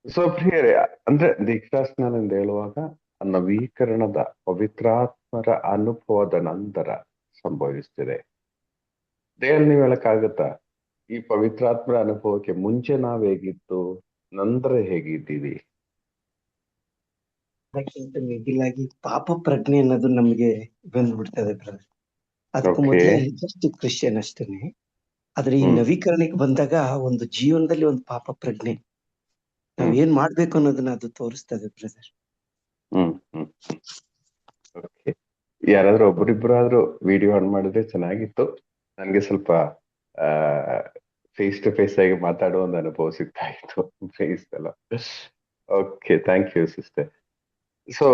So ಪ್ರಿಯರೇ, ಅಂದ್ರೆ ದೀಕ್ಷಾಸ್ನಾನ ಎಂದು ಹೇಳುವಾಗ ನವೀಕರಣದ ಪವಿತ್ರಾತ್ಮರ ಅನುಭವದ ನಂತರ ಸಂಭವಿಸ್ತಿದೆ. ದೇಹಲ್ ನೀವ್ ಹೇಳಕ್ಕಾಗತ್ತಾ? ಈ ಪವಿತ್ರಾತ್ಮರ ಅನುಭವಕ್ಕೆ ಮುಂಚೆ ನಾವ್ ಹೇಗಿತ್ತು, ನಂತರ ಹೇಗಿದ್ದೀವಿ? ಅದಕ್ಕಿಂತ ಮಿಗಿಲಾಗಿ ಪಾಪ ಪ್ರಜ್ಞೆ ಅನ್ನೋದು ನಮ್ಗೆ ಬಂದ್ಬಿಡ್ತದೆ ಬ್ರದರ್. ಅದಕ್ಕೂ ಓಕೆ. ಮೊದ್ಲೇ ಜಸ್ಟ್ ಕ್ರಿಶ್ಚಿಯನ್ ಅಷ್ಟೇನೆ. ಆದ್ರೆ ಈ ಹ್ಮ್ ನವೀಕರಣಕ್ಕೆ ಬಂದಾಗ ಒಂದು ಜೀವನದಲ್ಲಿ ಒಂದು ಪಾಪ ಪ್ರಜ್ಞೆ ನಾವ್ ಹ್ಮ್ ಏನ್ ಮಾಡ್ಬೇಕು ಅನ್ನೋದನ್ನ ಅದು ತೋರಿಸ್ತದೆ ಬ್ರದರ್. ಹ್ಮ್ ಹ್ಮ್ ಓಕೆ. ಯಾರಾದ್ರೂ ಒಬ್ಬರಿಬ್ಬರಾದ್ರೂ ವಿಡಿಯೋ ಆನ್ ಮಾಡಿದ್ರೆ ಚೆನ್ನಾಗಿತ್ತು. ನನ್ಗೆ ಸ್ವಲ್ಪ ಆ ಫೇಸ್ ಟು ಫೇಸ್ ಆಗಿ ಮಾತಾಡುವ ಒಂದು ಅನುಭವ ಸಿಗ್ತಾ ಇತ್ತು. ಫೇಸ್ ಎಲ್ಲ. Okay, thank you sister. So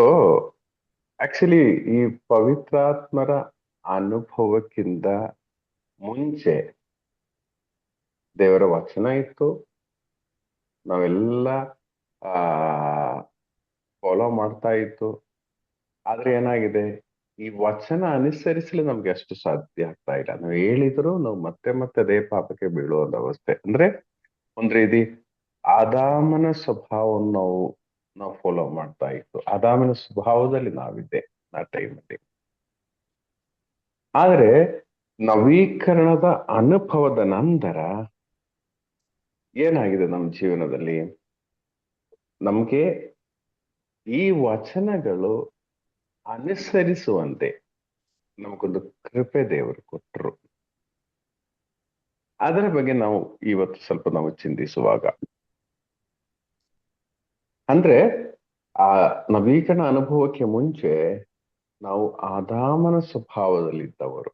actually ಈ ಪವಿತ್ರಾತ್ಮರ ಅನುಭವಕ್ಕಿಂತ ಮುಂಚೆ ದೇವರ ವಚನ ಇತ್ತು. ನಾವೆಲ್ಲ ಆ ಫಾಲೋ ಮಾಡ್ತಾ ಇತ್ತು. ಆದ್ರೆ ಏನಾಗಿದೆ, ಈ ವಚನ ಅನುಸರಿಸಲು ನಮ್ಗೆ ಅಷ್ಟು ಸಾಧ್ಯ ಆಗ್ತಾ ಇಲ್ಲ. ನಾವು ಹೇಳಿದ್ರು ನಾವು ಮತ್ತೆ ಮತ್ತೆ ಅದೇ ಪಾಪಕ್ಕೆ ಬೀಳುವ ಒಂದು ಅವಸ್ಥೆ. ಅಂದ್ರೆ ಒಂದ್ ರೀತಿ ಆದಾಮನ ಸ್ವಭಾವವನ್ನು ನಾವು ಫಾಲೋ ಮಾಡ್ತಾ ಇತ್ತು. ಆದಾಮನ ಸ್ವಭಾವದಲ್ಲಿ ನಾವಿದ್ದೆ ಆ ಟೈಮಲ್ಲಿ. ಆದ್ರೆ ನವೀಕರಣದ ಅನುಭವದ ನಂತರ ಏನಾಗಿದೆ ನಮ್ಮ ಜೀವನದಲ್ಲಿ, ನಮ್ಗೆ ಈ ವಚನಗಳು ಅನುಸರಿಸುವಂತೆ ನಮಗೊಂದು ಕೃಪೆ ದೇವರು ಕೊಟ್ಟರು. ಅದರ ಬಗ್ಗೆ ನಾವು ಇವತ್ತು ಸ್ವಲ್ಪ ನಾವು ಚಿಂತಿಸುವಾಗ, ಅಂದ್ರೆ ಆ ನವೀಕರಣ ಅನುಭವಕ್ಕೆ ಮುಂಚೆ ನಾವು ಆದಾಮನ ಸ್ವಭಾವದಲ್ಲಿದ್ದವರು.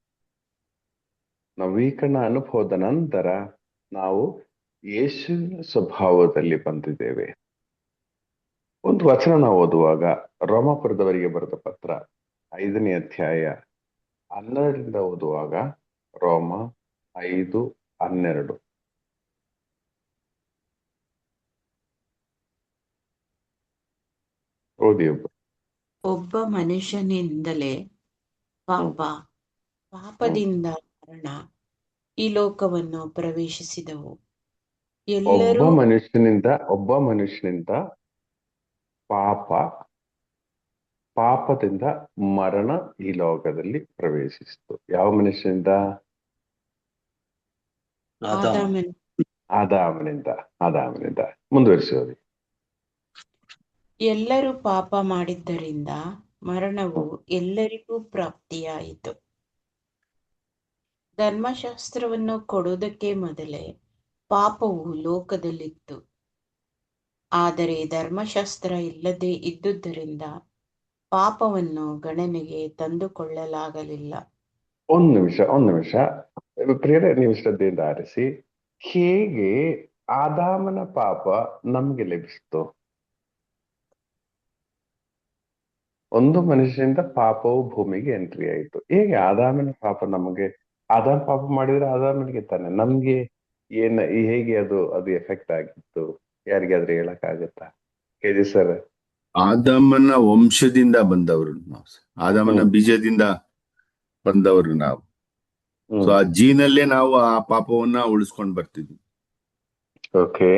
ನವೀಕರಣ ಅನುಭವದ ನಂತರ ನಾವು ಯೇಸುವಿನ ಸ್ವಭಾವದಲ್ಲಿ ಬಂದಿದ್ದೇವೆ. ಒಂದು ವಚನ ನಾವು ಓದುವಾಗ, ರೋಮಾಪುರದವರಿಗೆ ಬರೆದ ಪತ್ರ 5ನೇ ಅಧ್ಯಾಯ 12ರಿಂದ ಓದುವಾಗ, ರೋಮ 5:12. ಓದಿ ಒಬ್ಬ. ಒಬ್ಬ ಮನುಷ್ಯನಿಂದಲೇ ಪಾಪ, ಪಾಪದಿಂದ ಮರಣ ಈ ಲೋಕವನ್ನು ಪ್ರವೇಶಿಸಿದವು. ಎಲ್ಲರೂ ಒಬ್ಬ ಮನುಷ್ಯನಿಂದ ಪಾಪ, ಪಾಪದಿಂದ ಮರಣ ಈ ಲೋಕದಲ್ಲಿ ಪ್ರವೇಶಿಸಿತು. ಯಾವ ಮನುಷ್ಯನಿಂದ? ಆದಾಮನ ಆದಾಮನಿಂದ. ಮುಂದುವರಿಸೋದು. ಎಲ್ಲರೂ ಪಾಪ ಮಾಡಿದ್ದರಿಂದ ಮರಣವು ಎಲ್ಲರಿಗೂ ಪ್ರಾಪ್ತಿಯಾಯಿತು. ಧರ್ಮಶಾಸ್ತ್ರವನ್ನು ಕೊಡುವುದಕ್ಕೆ ಮೊದಲೇ ಪಾಪವು ಲೋಕದಲ್ಲಿತ್ತು. ಆದರೆ ಧರ್ಮಶಾಸ್ತ್ರ ಇಲ್ಲದೆ ಇದ್ದುದರಿಂದ ಪಾಪವನ್ನು ಗಣನೆಗೆ ತಂದುಕೊಳ್ಳಲಾಗಲಿಲ್ಲ. ಒಂದ್ ನಿಮಿಷ ಪ್ರಿಯರೇ, ನೀವು ಶ್ರದ್ಧೆಯಿಂದ ಆರಿಸಿ. ಹೇಗೆ ಆದಾಮನ ಪಾಪ ನಮ್ಗೆ ಲಭಿಸಿತು? ಒಂದು ಮನುಷ್ಯನಿಂದ ಪಾಪವು ಭೂಮಿಗೆ ಎಂಟ್ರಿ ಆಯಿತು. ಹೇಗೆ ಆದಾಮನ ಪಾಪ ನಮಗೆ? ಆದಾಮ ಪಾಪ ಮಾಡಿದ್ರೆ ಆದಾಮನಿಗೆ ತಾನೆ, ನಮ್ಗೆ ಹೇಗೆ ಅದು ಎಫೆಕ್ಟ್ ಆಗಿತ್ತು? ಯಾರಿಗಾದ್ರೂ ಹೇಳಕ್ ಆಗತ್ತಾ? KG sir. ಆದಾಮನ ವಂಶದಿಂದ ಬಂದವರು ನಾವು, ಆದಾಮನ ಬೀಜದಿಂದ ಬಂದವರು ನಾವು. ಸೊ ಆ ಜೀನಲ್ಲೇ ನಾವು ಆ ಪಾಪವನ್ನ ಉಳಿಸ್ಕೊಂಡ್ ಬರ್ತಿದ್ವಿ. ಓಕೆ.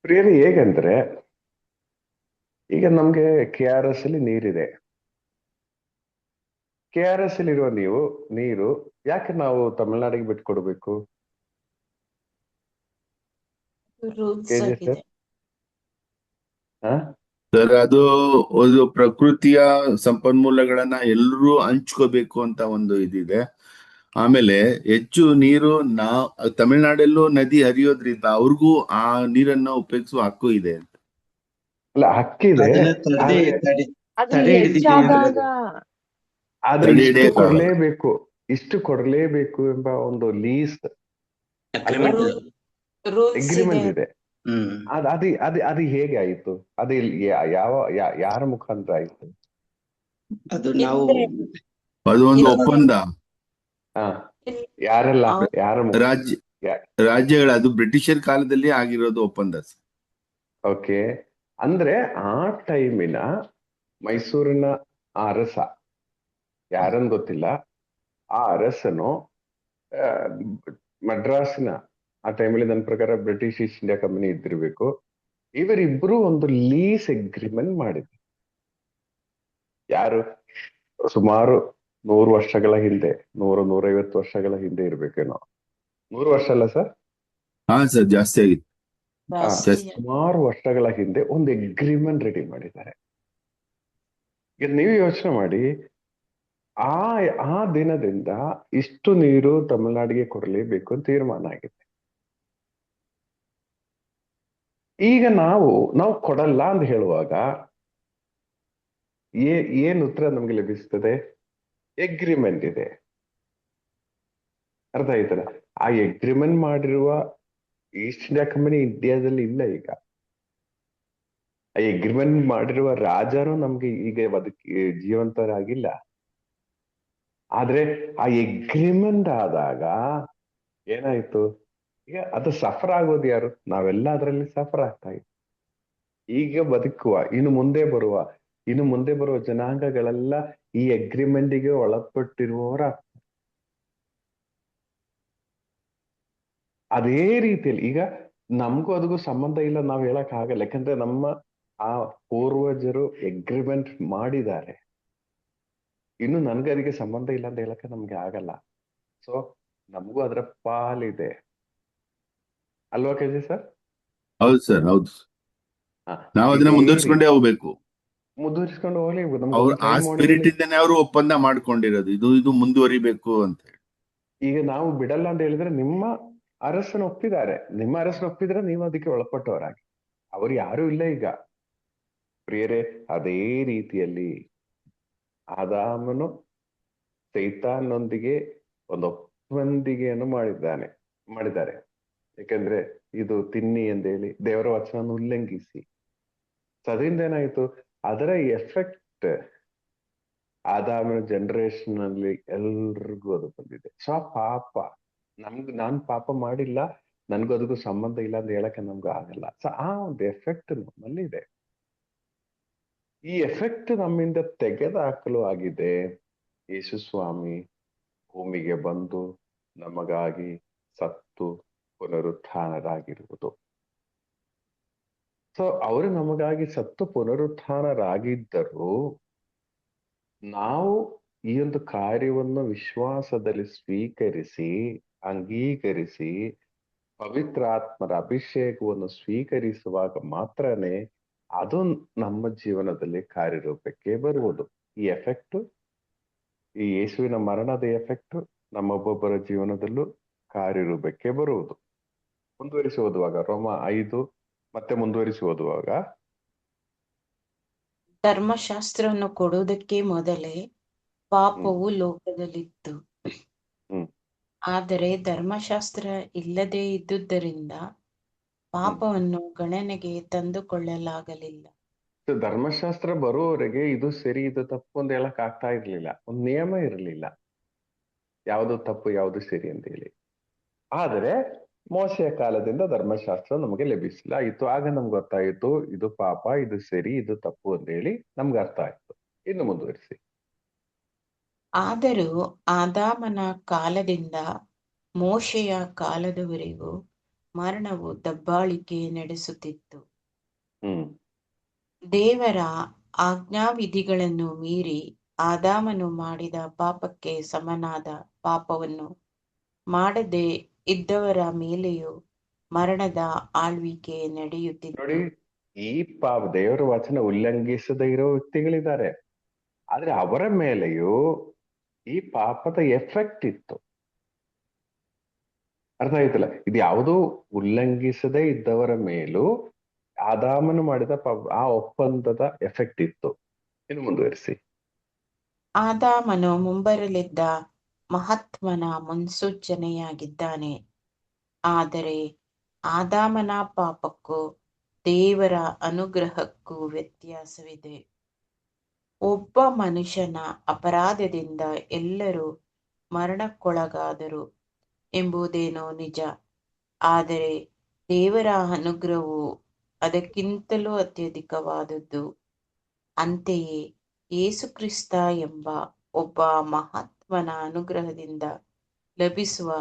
ಪ್ರಿಯರಿ, ಹೇಗಂದ್ರೆ ಈಗ ನಮ್ಗೆ KRS ಅಲ್ಲಿ ನೀರಿದೆ. KRS ಅಲ್ಲಿ ಇರುವ ನೀರು ಯಾಕೆ ನಾವು ತಮಿಳ್ನಾಡಿಗೆ ಬಿಟ್ಕೊಡ್ಬೇಕು? ಸರ್, ಅದು ಪ್ರಕೃತಿಯ ಸಂಪನ್ಮೂಲಗಳನ್ನ ಎಲ್ಲರೂ ಹಂಚ್ಕೋಬೇಕು ಅಂತ ಒಂದು ಇದಿದೆ. ಆಮೇಲೆ ಹೆಚ್ಚು ನೀರು ತಮಿಳ್ನಾಡಲ್ಲೂ ನದಿ ಹರಿಯೋದ್ರಿಂದ ಅವ್ರಿಗೂ ಆ ನೀರನ್ನ ಉಪಯೋಗಿಸುವ ಹಕ್ಕು ಇದೆ. ಅಲ್ಲ, ಹಕ್ಕಿದೆ, ಆದ್ರೆ ಇಷ್ಟು ಕೊಡ್ಲೇಬೇಕು ಎಂಬ ಒಂದು ಲೀಸ್ ಅಗ್ರಿಮೆಂಟ್ ಇದೆ. ಅದು ಹೇಗೆ ಆಯ್ತು? ಅದು ಯಾರ ಮುಖಾಂತರ ಆಯ್ತು? ಅದು ಒಂದು ಒಪ್ಪಂದ. ರಾಜ್ಯಗಳ, ಅದು ಬ್ರಿಟಿಷರ್ ಕಾಲದಲ್ಲಿ ಆಗಿರೋದು ಒಪ್ಪಂದ. ಓಕೆ. ಅಂದ್ರೆ ಆ ಟೈಮಿನ ಮೈಸೂರಿನ ಅರಸ, ಯಾರನ್ನು ಗೊತ್ತಿಲ್ಲ, ಆ ಅರಸನು ಮದ್ರಾಸಿನ ಆ ಟೈಮಲ್ಲಿ ನನ್ನ ಪ್ರಕಾರ ಬ್ರಿಟಿಷ್ ಈಸ್ಟ್ ಇಂಡಿಯಾ ಕಂಪನಿ ಇದ್ದಿರ್ಬೇಕು. ಇವರಿಬ್ರು ಒಂದು ಲೀಸ್ ಅಗ್ರಿಮೆಂಟ್ ಮಾಡಿದ್ರು. ಯಾರು? ಸುಮಾರು 100 ವರ್ಷಗಳ ಹಿಂದೆ, 100-150 ವರ್ಷಗಳ ಹಿಂದೆ ಇರ್ಬೇಕೇನೋ. 100 ವರ್ಷ ಅಲ್ಲ ಸರ್? ಹಾ ಸರ್, ಜಾಸ್ತಿ ಆಗಿತ್ತು. ಜಾಸ್ತಿ ಸುಮಾರು ವರ್ಷಗಳ ಹಿಂದೆ ಒಂದು ಅಗ್ರಿಮೆಂಟ್ ರೆಡಿ ಮಾಡಿದ್ದಾರೆ. ಈಗ ನೀವು ಯೋಚನೆ ಮಾಡಿ, ಆ ಆ ದಿನದಿಂದ ಇಷ್ಟು ನೀರು ತಮಿಳುನಾಡಿಗೆ ಕೊಡಲೇಬೇಕು ಅಂತ ತೀರ್ಮಾನ ಆಗಿದೆ. ಈಗ ನಾವು ಕೊಡಲ್ಲ ಅಂತ ಹೇಳುವಾಗ ಏನ್ ಉತ್ತರ ನಮ್ಗೆ ಲಭಿಸ್ತದೆ? ಎಗ್ರಿಮೆಂಟ್ ಇದೆ. ಅರ್ಥ ಆಯ್ತಲ್ಲ? ಆ ಎಗ್ರಿಮೆಂಟ್ ಮಾಡಿರುವ ಈಸ್ಟ್ ಇಂಡಿಯಾ ಕಂಪನಿ ಇಂಡಿಯಾದಲ್ಲಿ ಇಲ್ಲ ಈಗ. ಆ ಎಗ್ರಿಮೆಂಟ್ ಮಾಡಿರುವ ರಾಜರು ನಮ್ಗೆ ಈಗ ಜೀವಂತರಾಗಿಲ್ಲ. ಆದ್ರೆ ಆ ಎಗ್ರಿಮೆಂಟ್ ಆದಾಗ ಏನಾಯ್ತು? ಈಗ ಅದು ಸಫರ್ ಆಗೋದು ಯಾರು? ನಾವೆಲ್ಲ ಅದರಲ್ಲಿ ಸಫರ್ ಆಗ್ತಾ ಇದ್ವಿ. ಈಗ ಬದುಕುವ ಇನ್ನು ಮುಂದೆ ಬರುವ ಜನಾಂಗಗಳೆಲ್ಲ ಈ ಅಗ್ರಿಮೆಂಟಿಗೆ ಒಳಪಟ್ಟಿರುವವರ ಅದೇ ರೀತಿಯಲ್ಲಿ ಈಗ ನಮಗೂ ಅದಕ್ಕೂ ಸಂಬಂಧ ಇಲ್ಲ ನಾವ್ ಹೇಳಕ್ ಆಗಲ್ಲ. ಯಾಕಂದ್ರೆ ನಮ್ಮ ಆ ಪೂರ್ವಜರು ಅಗ್ರಿಮೆಂಟ್ ಮಾಡಿದ್ದಾರೆ. ಇನ್ನು ನನ್ಗೆ ಅದಕ್ಕೆ ಸಂಬಂಧ ಇಲ್ಲ ಅಂತ ಹೇಳಕ್ಕೆ ನಮ್ಗೆ ಆಗಲ್ಲ. ಸೊ ನಮಗೂ ಅದರ ಪಾಲಿದೆ ಅಲ್ವಾ ಕೆಜಿ ಸರ್? ಹೌದು ಸರ್, ಹೌದು. ನಾವು ಅದನ್ನ ಮುಂದುವರಿಸ್ಕೊಂಡೇ ಹೋಗ್ಬೇಕು. ಮುಂದುವರಿಸ್ಕೊಂಡು ಹೋಗ್ಲಿ. ಅವ್ರು ಆ ಸ್ಪಿರಿಟ್ ಇಂದಾನೆ ಅವರು ಒಪ್ಪಂದ ಮಾಡ್ಕೊಂಡಿರೋದು, ಇದು ಮುಂದುವರಿಬೇಕು ಅಂತ ಹೇಳಿ. ಈಗ ನಾವು ಬಿಡಲ್ಲ ಅಂತ ಹೇಳಿದ್ರೆ ನಿಮ್ಮ ಅರಸನ ಒಪ್ಪಿದ್ದಾರೆ. ನಿಮ್ಮ ಅರಸನ ಒಪ್ಪಿದ್ರೆ ನೀವು ಅದಕ್ಕೆ ಒಳಪಟ್ಟವರಾಗಿ. ಅವರು ಯಾರು ಇಲ್ಲ ಈಗ ಪ್ರಿಯರೇ. ಅದೇ ರೀತಿಯಲ್ಲಿ ಆದಾಮನು ಸೈತಾನ್ನೊಂದಿಗೆ ಒಂದು ಒಪ್ಪಂದಿಗೆಯನ್ನು ಮಾಡಿದ್ದಾರೆ. ಯಾಕಂದ್ರೆ ಇದು ತಿನ್ನಿ ಎಂದೇಳಿ ದೇವರ ವಚನ ಉಲ್ಲಂಘಿಸಿ. ಅದರಿಂದ ಏನಾಯ್ತು? ಅದರ ಎಫೆಕ್ಟ್ ಆದಾಮನ ಜನರೇಷನ್ ಅಲ್ಲಿ ಎಲ್ರಿಗೂ ಅದು ಬಂದಿದೆ. ಸೊ ಪಾಪ ನಾನ್ ಪಾಪ ಮಾಡಿಲ್ಲ, ನನ್ಗೂ ಅದಕ್ಕೂ ಸಂಬಂಧ ಇಲ್ಲ ಅಂತ ಹೇಳಕ್ಕೆ ನಮ್ಗೂ ಆಗಲ್ಲ. ಸೊ ಆ ಒಂದು ಎಫೆಕ್ಟ್ ನಮ್ಮಲ್ಲಿ ಇದೆ. ಈ ಎಫೆಕ್ಟ್ ನಮ್ಮಿಂದ ತೆಗೆದುಹಾಕಲು ಆಗಿದೆ ಯೇಸು ಸ್ವಾಮಿ ಭೂಮಿಗೆ ಬಂದು ನಮಗಾಗಿ ಸತ್ತು ಪುನರುತ್ಥಾನರಾಗಿರುವುದು. ಸೊ ಅವರು ನಮಗಾಗಿ ಸತ್ತು ಪುನರುತ್ಥಾನರಾಗಿದ್ದರೂ ನಾವು ಈ ಒಂದು ಕಾರ್ಯವನ್ನು ವಿಶ್ವಾಸದಲ್ಲಿ ಸ್ವೀಕರಿಸಿ ಅಂಗೀಕರಿಸಿ ಪವಿತ್ರಾತ್ಮರ ಅಭಿಷೇಕವನ್ನು ಸ್ವೀಕರಿಸುವಾಗ ಮಾತ್ರನೇ ಅದು ನಮ್ಮ ಜೀವನದಲ್ಲಿ ಕಾರ್ಯರೂಪಕ್ಕೆ ಬರುವುದು. ಈ ಎಫೆಕ್ಟ್, ಈ ಯೇಸುವಿನ ಮರಣದ ಎಫೆಕ್ಟ್ ನಮ್ಮೊಬ್ಬೊಬ್ಬರ ಜೀವನದಲ್ಲೂ ಕಾರ್ಯರೂಪಕ್ಕೆ ಬರುವುದು. ಮುಂದುವರಿಸಿ ಓದುವಾಗ ರೋಮ 5 ಮತ್ತೆ ಮುಂದುವರಿಸಿ ಓದುವಾಗ, ಧರ್ಮಶಾಸ್ತ್ರವನ್ನು ಕೊಡುವುದಕ್ಕೆ ಮೊದಲೇ ಪಾಪವು ಲೋಕದಲ್ಲಿತ್ತು. ಆದರೆ ಧರ್ಮಶಾಸ್ತ್ರ ಇಲ್ಲದೆ ಇದ್ದುದರಿಂದ ಪಾಪವನ್ನು ಗಣನೆಗೆ ತಂದುಕೊಳ್ಳಲಾಗಲಿಲ್ಲ. ಧರ್ಮಶಾಸ್ತ್ರ ಬರುವವರೆಗೆ ಇದು ಸರಿ ಇದು ತಪ್ಪು ಅಂತ ಹೇಳಕ್ ಆಗ್ತಾ ಇರ್ಲಿಲ್ಲ. ಒಂದು ನಿಯಮ ಇರಲಿಲ್ಲ, ಯಾವುದು ತಪ್ಪು ಯಾವುದು ಸರಿ ಅಂತ ಹೇಳಿ. ಆದರೆ ಮೋಶೆಯ ಕಾಲದಿಂದ ಧರ್ಮಶಾಸ್ತ್ರ ನಮಗೆ ಲಭಿಸಿಲ್ಲ ಆಯ್ತು. ಆಗ ನಮ್ಗೆ ಗೊತ್ತಾಯಿತು ಇದು ಪಾಪ, ಇದು ಸರಿ, ಇದು ತಪ್ಪು ಅಂತ ಹೇಳಿ ನಮ್ಗೆ ಅರ್ಥ ಆಯ್ತು. ಇನ್ನು ಮುಂದುವರಿಸಿ. ಆದರೂ ಆದಾಮನ ಕಾಲದಿಂದ ಮೋಶೆಯ ಕಾಲದವರೆಗೂ ಮರಣವು ದಬ್ಬಾಳಿಕೆ ನಡೆಸುತ್ತಿತ್ತು. ದೇವರ ಆಜ್ಞಾವಿಧಿಗಳನ್ನು ಮೀರಿ ಆದಾಮನು ಮಾಡಿದ ಪಾಪಕ್ಕೆ ಸಮನಾದ ಪಾಪವನ್ನು ಮಾಡದೆ ಇದ್ದವರ ಮೇಲೆಯೂ ಮರಣದ ಆಳ್ವಿಕೆ ನಡೆಯುತ್ತಿತ್ತು. ನೋಡಿ, ಈ ದೇವರ ವಚನ ಉಲ್ಲಂಘಿಸದೇ ಇರೋ ವ್ಯಕ್ತಿಗಳಿದ್ದಾರೆ, ಆದ್ರೆ ಅವರ ಮೇಲೆಯೂ ಈ ಪಾಪದ ಎಫೆಕ್ಟ್ ಇತ್ತು. ಅರ್ಥ ಆಯ್ತಲ್ಲ? ಇದು ಯಾವುದೂ ಉಲ್ಲಂಘಿಸದೇ ಇದ್ದವರ ಮೇಲೂ ಆದಾಮನು ಮಾಡಿದ ಆ ಒಪ್ಪಂದದ ಎಫೆಕ್ಟ್ ಇತ್ತು. ಇನ್ನು ಮುಂದುವರಿಸಿ. ಆದಾಮನು ಮುಂಬರಲಿದ್ದ ಮಹಾತ್ಮನ ಮುನ್ಸೂಚನೆಯಾಗಿದ್ದಾನೆ. ಆದರೆ ಆದಾಮನ ಪಾಪಕ್ಕೂ ದೇವರ ಅನುಗ್ರಹಕ್ಕೂ ವ್ಯತ್ಯಾಸವಿದೆ. ಒಬ್ಬ ಮನುಷ್ಯನ ಅಪರಾಧದಿಂದ ಎಲ್ಲರೂ ಮರಣಕ್ಕೊಳಗಾದರು ಎಂಬುದೇನೋ ನಿಜ. ಆದರೆ ದೇವರ ಅನುಗ್ರಹವು ಅದಕ್ಕಿಂತಲೂ ಅತ್ಯಧಿಕವಾದದ್ದು. ಅಂತೆಯೇ ಯೇಸುಕ್ರಿಸ್ತ ಎಂಬ ಒಬ್ಬ ಮಹಾತ್ಮನ ಅನುಗ್ರಹದಿಂದ ಲಭಿಸುವ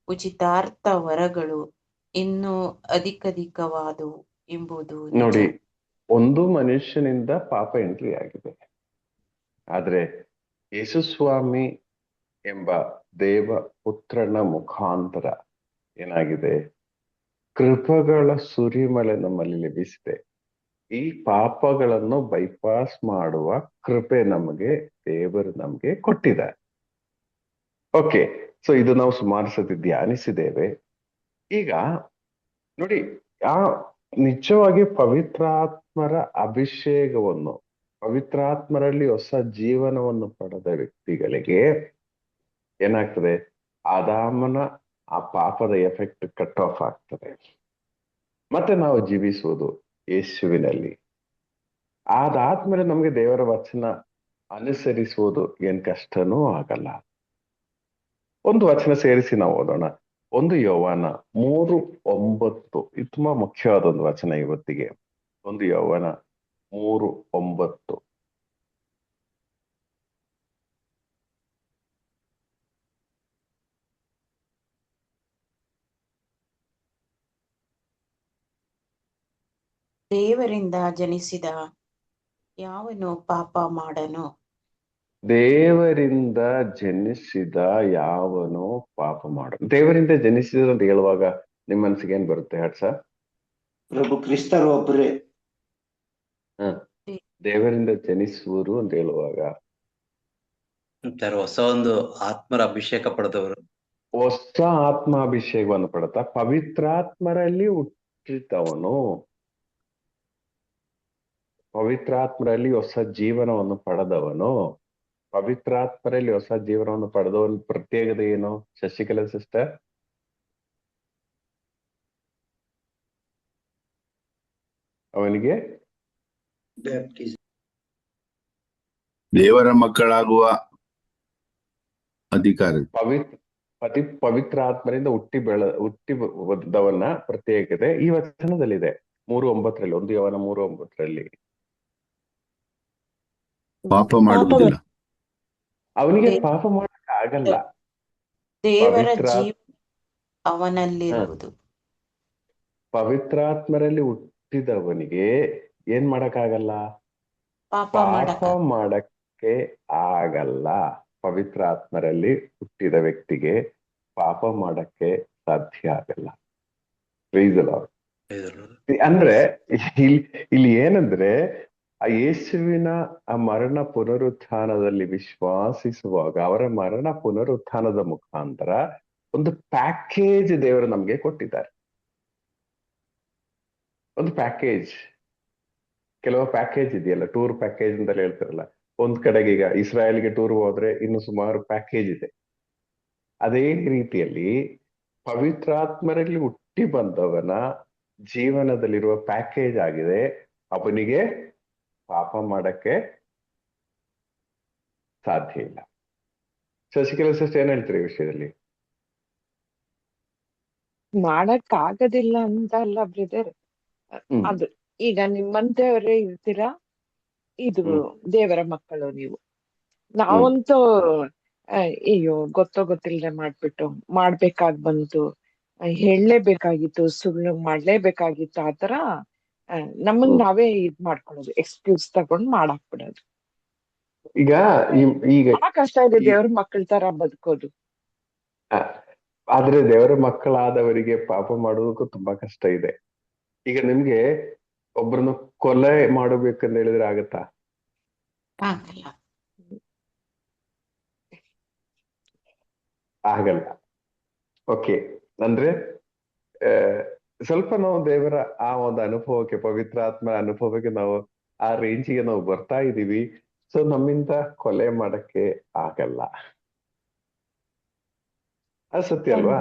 ಉಚಿತಾರ್ಥ ವರಗಳು ಇನ್ನೂ ಅಧಿಕವಾದವು ಎಂಬುದು ನಿಜ. ನೋಡಿ, ಒಂದು ಮನುಷ್ಯನಿಂದ ಪಾಪ ಎಂಟ್ರಿ ಆಗಿದೆ, ಆದ್ರೆ ಯೇಸುಸ್ವಾಮಿ ಎಂಬ ದೇವ ಪುತ್ರನ ಮುಖಾಂತರ ಏನಾಗಿದೆ, ಕೃಪಗಳ ಸುರಿಮಳೆ ನಮ್ಮಲ್ಲಿ ಲಭಿಸಿದೆ. ಈ ಪಾಪಗಳನ್ನು ಬೈಪಾಸ್ ಮಾಡುವ ಕೃಪೆ ದೇವರು ನಮಗೆ ಕೊಟ್ಟಿದ್ದಾರೆ. ಓಕೆ, ಸೊ ಇದು ನಾವು ಸುಮಾರು ಸತಿ ಧ್ಯಾನಿಸಿದ್ದೇವೆ. ಈಗ ನೋಡಿ, ಆ ನಿಜವಾಗಿ ಪವಿತ್ರಾತ್ಮರ ಅಭಿಷೇಕವನ್ನು, ಪವಿತ್ರಾತ್ಮರಲ್ಲಿ ಹೊಸ ಜೀವನವನ್ನು ಪಡೆದ ವ್ಯಕ್ತಿಗಳಿಗೆ ಏನಾಗ್ತದೆ, ಆದಾಮನ ಆ ಪಾಪದ ಎಫೆಕ್ಟ್ ಕಟ್ ಆಫ್ ಆಗ್ತದೆ. ಮತ್ತೆ ನಾವು ಜೀವಿಸುವುದು ಯೇಸುವಿನಲ್ಲಿ. ಅದಾದ್ಮೇಲೆ ನಮ್ಗೆ ದೇವರ ವಚನ ಅನುಸರಿಸುವುದು ಏನ್ ಕಷ್ಟನೂ ಆಗಲ್ಲ. ಒಂದು ವಚನ ಸೇರಿಸಿ ನಾವು ಓದೋಣ. 1 ಯೋವಾನ 3:9. ಇದು ತುಂಬಾ ಮುಖ್ಯವಾದ ಒಂದು ವಚನ ಇವತ್ತಿಗೆ. 1 ಯೋವಾನ 3:9. ದೇವರಿಂದ ಜನಿಸಿದ ಯಾವನು ಪಾಪ ಮಾಡನು? ದೇವರಿಂದ ಜನಿಸಿದ ಯಾವನು ಪಾಪ ಮಾಡನು? ದೇವರಿಂದ ಜನಿಸಿದ ಅಂತ ಹೇಳುವಾಗ ನಿಮ್ಮ ಮನಸ್ಸಿಗೆ ಏನ್ ಬರುತ್ತೆ ಹರ್ಷ? ಪ್ರಭು ಕ್ರಿಸ್ತರು ಒಬ್ಬರೇ. ದೇವರಿಂದ ಜನಿಸುವರು ಅಂತ ಹೇಳುವಾಗ ಹೊಸ ಒಂದು ಆತ್ಮರ ಅಭಿಷೇಕ ಪಡೆದವರು, ಹೊಸ ಆತ್ಮಾಭಿಷೇಕವನ್ನು ಪಡೆದ ಪವಿತ್ರಾತ್ಮರಲ್ಲಿ ಹುಟ್ಟಿದವನು, ಪವಿತ್ರಾತ್ಮರಲ್ಲಿ ಹೊಸ ಜೀವನವನ್ನು ಪಡೆದವನು. ಪವಿತ್ರಾತ್ಮರಲ್ಲಿ ಹೊಸ ಜೀವನವನ್ನು ಪಡೆದವನ ಪ್ರತ್ಯೇಕತೆ ಏನು ಶಶಿಕಲಾ ಸಿಸ್ಟರ್? ಅವನಿಗೆ ದೇವರ ಮಕ್ಕಳಾಗುವ ಅಧಿಕಾರ. ಪವಿತ್ರಾತ್ಮರಿಂದ ಹುಟ್ಟಿ ಬಂದವನ ಪ್ರತ್ಯೇಕತೆ ಈ ವಚನದಲ್ಲಿದೆ. 3:9, 1 ಯೋವಾನ 3:9. ಪಾಪ ಮಾಡುವುದಿಲ್ಲ. ಅವನಿಗೆ ಪಾಪ ಮಾಡಕ್ ಆಗಲ್ಲ. ದೇವರ ಜೀವ ಅವನಲ್ಲಿರುವುದು. ಪವಿತ್ರಾತ್ಮರಲ್ಲಿ ಹುಟ್ಟಿದವನಿಗೆ ಏನ್ ಮಾಡಕ್ಕಾಗಲ್ಲ? ಪಾಪ ಪಾಪ ಮಾಡಕ್ಕೆ ಆಗಲ್ಲ. ಪವಿತ್ರಾತ್ಮರಲ್ಲಿ ಹುಟ್ಟಿದ ವ್ಯಕ್ತಿಗೆ ಪಾಪ ಮಾಡಕ್ಕೆ ಸಾಧ್ಯ ಆಗಲ್ಲ. Praise the Lord. ಅಂದ್ರೆ ಇಲ್ಲಿ ಏನಂದ್ರೆ, ಆ ಯೇಸುವಿನ ಆ ಮರಣ ಪುನರುತ್ಥಾನದಲ್ಲಿ ವಿಶ್ವಾಸಿಸುವಾಗ ಅವರ ಮರಣ ಪುನರುತ್ಥಾನದ ಮುಖಾಂತರ ಒಂದು ಪ್ಯಾಕೇಜ್ ದೇವರು ನಮ್ಗೆ ಕೊಟ್ಟಿದ್ದಾರೆ. ಒಂದು ಪ್ಯಾಕೇಜ್, ಕೆಲವು ಪ್ಯಾಕೇಜ್ ಇದೆಯಲ್ಲ, ಟೂರ್ ಪ್ಯಾಕೇಜ್ ಅಂತ ಹೇಳ್ತಾರಲ್ಲ. ಒಂದ್ ಕಡೆಗೆ ಈಗ ಇಸ್ರಾಯೇಲ್ಗೆ ಟೂರ್ ಹೋದ್ರೆ ಇನ್ನು ಸುಮಾರು ಪ್ಯಾಕೇಜ್ ಇದೆ. ಅದೇ ರೀತಿಯಲ್ಲಿ ಪವಿತ್ರಾತ್ಮರಲ್ಲಿ ಹುಟ್ಟಿ ಬಂದವನ ಜೀವನದಲ್ಲಿರುವ ಪ್ಯಾಕೇಜ್ ಆಗಿದೆ, ಅವನಿಗೆ ಪಾಪ ಮಾಡಕ್ಕೆ ಸಾಧ್ಯ ಇಲ್ಲ. ಶಶಿಕಲಾ ಸಿಸ್ಟರ್ ಏನ್ ಹೇಳ್ತೀರಿ ಈ ವಿಷಯದಲ್ಲಿ? ಮಾಡಕ್ ಆಗದಿಲ್ಲ ಅಂತ ಅಲ್ಲ ಬ್ರದರ್. ಅದು ಈಗ ನಿಮ್ಮಂತೆಯವರೇ ಇರ್ತೀರಾ, ಇದು ದೇವರ ಮಕ್ಕಳು ನೀವು. ನಾವಂತೂ ಅಯ್ಯೋ ಗೊತ್ತೋ ಗೊತ್ತಿಲ್ಲದೆ ಮಾಡ್ಬೇಕಾಗ್ ಬಂತು, ಹೇಳಲೇಬೇಕಾಗಿತ್ತು, ಸುಳ್ಳು ಮಾಡ್ಲೇಬೇಕಾಗಿತ್ತು, ಆತರ ನಮಗ್ ನಾವೇ ಇದ್ ಮಾಡ್ಕೊಳ್ಳೋದು, ಎಕ್ಸ್ಕ್ಯೂಸ್ ತಗೊಂಡ್ ಮಾಡಾಕ್ಬಿಡೋದು. ಈಗ ಕಷ್ಟ ಇದೆ ದೇವ್ರ ಮಕ್ಕಳ ತರ ಬದುಕೋದು. ಆದ್ರೆ ದೇವರ ಮಕ್ಕಳಾದವರಿಗೆ ಪಾಪ ಮಾಡೋದಕ್ಕೂ ತುಂಬಾ ಕಷ್ಟ ಇದೆ. ಈಗ ನಿಮ್ಗೆ ಒಬ್ಬರನ್ನು ಕೊಲೆ ಮಾಡಬೇಕಂತ ಹೇಳಿದ್ರೆ ಆಗತ್ತಾ? ಆಗಲ್ಲ. ಓಕೆ, ಅಂದ್ರೆ ಸ್ವಲ್ಪ ನಾವು ದೇವರ ಆ ಒಂದು ಅನುಭವಕ್ಕೆ, ಪವಿತ್ರಾತ್ಮ ಅನುಭವಕ್ಕೆ ನಾವು ಆ ರೇಂಜಿಗೆ ನಾವು ಬರ್ತಾ ಇದೀವಿ. ಸೊ ನಮ್ಮಿಂದ ಕೊಲೆ ಮಾಡಕ್ಕೆ ಆಗಲ್ಲ. ಅದು ಸತ್ಯ ಅಲ್ವಾ?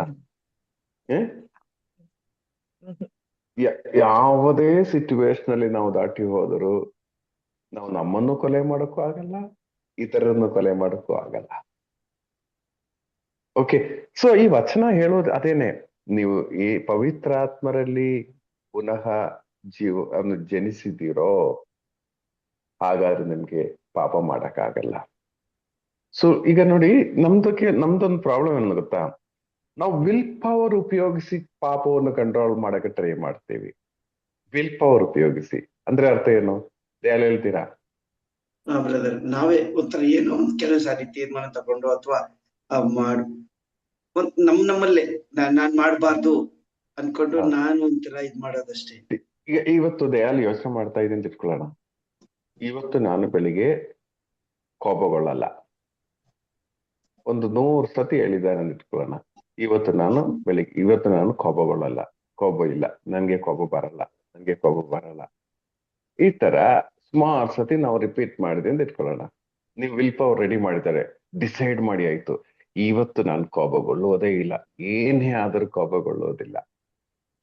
ಯಾವುದೇ ಸಿಚುವೇಶನ್ ಅಲ್ಲಿ ನಾವು ದಾಟಿ ಹೋದರೂ ನಾವು ನಮ್ಮನ್ನು ಕೊಲೆ ಮಾಡಕ್ಕೂ ಆಗಲ್ಲ, ಇತರರನ್ನು ಕೊಲೆ ಮಾಡಕ್ಕೂ ಆಗಲ್ಲ. ಓಕೆ, ಸೊ ಈ ವಚನ ಹೇಳೋದು ಅದೇನೆ. ನೀವು ಈ ಪವಿತ್ರಾತ್ಮರಲ್ಲಿ ಪುನಃ ಜನಿಸಿದ್ದೀರೋ, ಹಾಗಾದ್ರೆ ನಿಮ್ಗೆ ಪಾಪ ಮಾಡಕ್ಕಾಗಲ್ಲ. ಸೊ ಈಗ ನೋಡಿ, ನಮ್ದೊಂದು ಪ್ರಾಬ್ಲಮ್ ಏನು ಗೊತ್ತಾ? ನಾವು ವಿಲ್ ಪವರ್ ಉಪಯೋಗಿಸಿ ಪಾಪವನ್ನು ಕಂಟ್ರೋಲ್ ಮಾಡಕ್ಕೆ ಟ್ರೈ ಮಾಡ್ತೀವಿ. ವಿಲ್ ಪವರ್ ಉಪಯೋಗಿಸಿ ಅಂದ್ರೆ ಅರ್ಥ ಏನು? ಯಾರು ಹೇಳ್ತೀರಾ? ಬ್ರದರ್, ನಾವೇ ಒಂಥರ ಏನೋ ಒಂದ್ ಕೆಲವು ಸಾರಿ ತೀರ್ಮಾನ ತಗೊಂಡು ಅಥವಾ ಮಾಡ್ ನಮ್ಮಲ್ಲೇ ನಾನ್ ಮಾಡ್ಬಾರ್ದು ಅನ್ಕೊಂಡು ಹಾ. ನಾನು ಒಂಥರ ಇದ್ ಮಾಡೋದಷ್ಟೇ. ಈಗ ಇವತ್ತು ದಯಾಲ್ ಯೋಚನೆ ಮಾಡ್ತಾ ಇದ್ದೀನಿ ಅಂತ ಇಟ್ಕೊಳ್ಳೋಣ. ಇವತ್ತು ನಾನು ಬೆಳಿಗ್ಗೆ ಕೋಪಗೊಳ್ಳಲ್ಲ. ಒಂದು 100 ಸತಿ ಹೇಳಿದ್ದಾರೆ ಅಂತ ಇಟ್ಕೊಳ್ಳೋಣ. ಇವತ್ತು ನಾನು ಕೋಪಗೊಳ್ಳಲ್ಲ, ಕೋಪ ಇಲ್ಲ, ನನ್ಗೆ ಕೋಪ ಬರಲ್ಲ. ಈ ತರ ಸುಮಾರು ಸತಿ ನಾವು ರಿಪೀಟ್ ಮಾಡಿದೆ ಅಂತ ಇಟ್ಕೊಳ್ಳೋಣ. ನೀವು ವಿಲ್ ಪವರ್ ರೆಡಿ ಮಾಡಿದ್ದಾರೆ, ಡಿಸೈಡ್ ಮಾಡಿ ಆಯ್ತು, ಇವತ್ತು ನಾನು ಕೋಪಗೊಳ್ಳುವುದೇ ಇಲ್ಲ, ಏನೇ ಆದರೂ ಕೋಪಗೊಳ್ಳುವುದಿಲ್ಲ.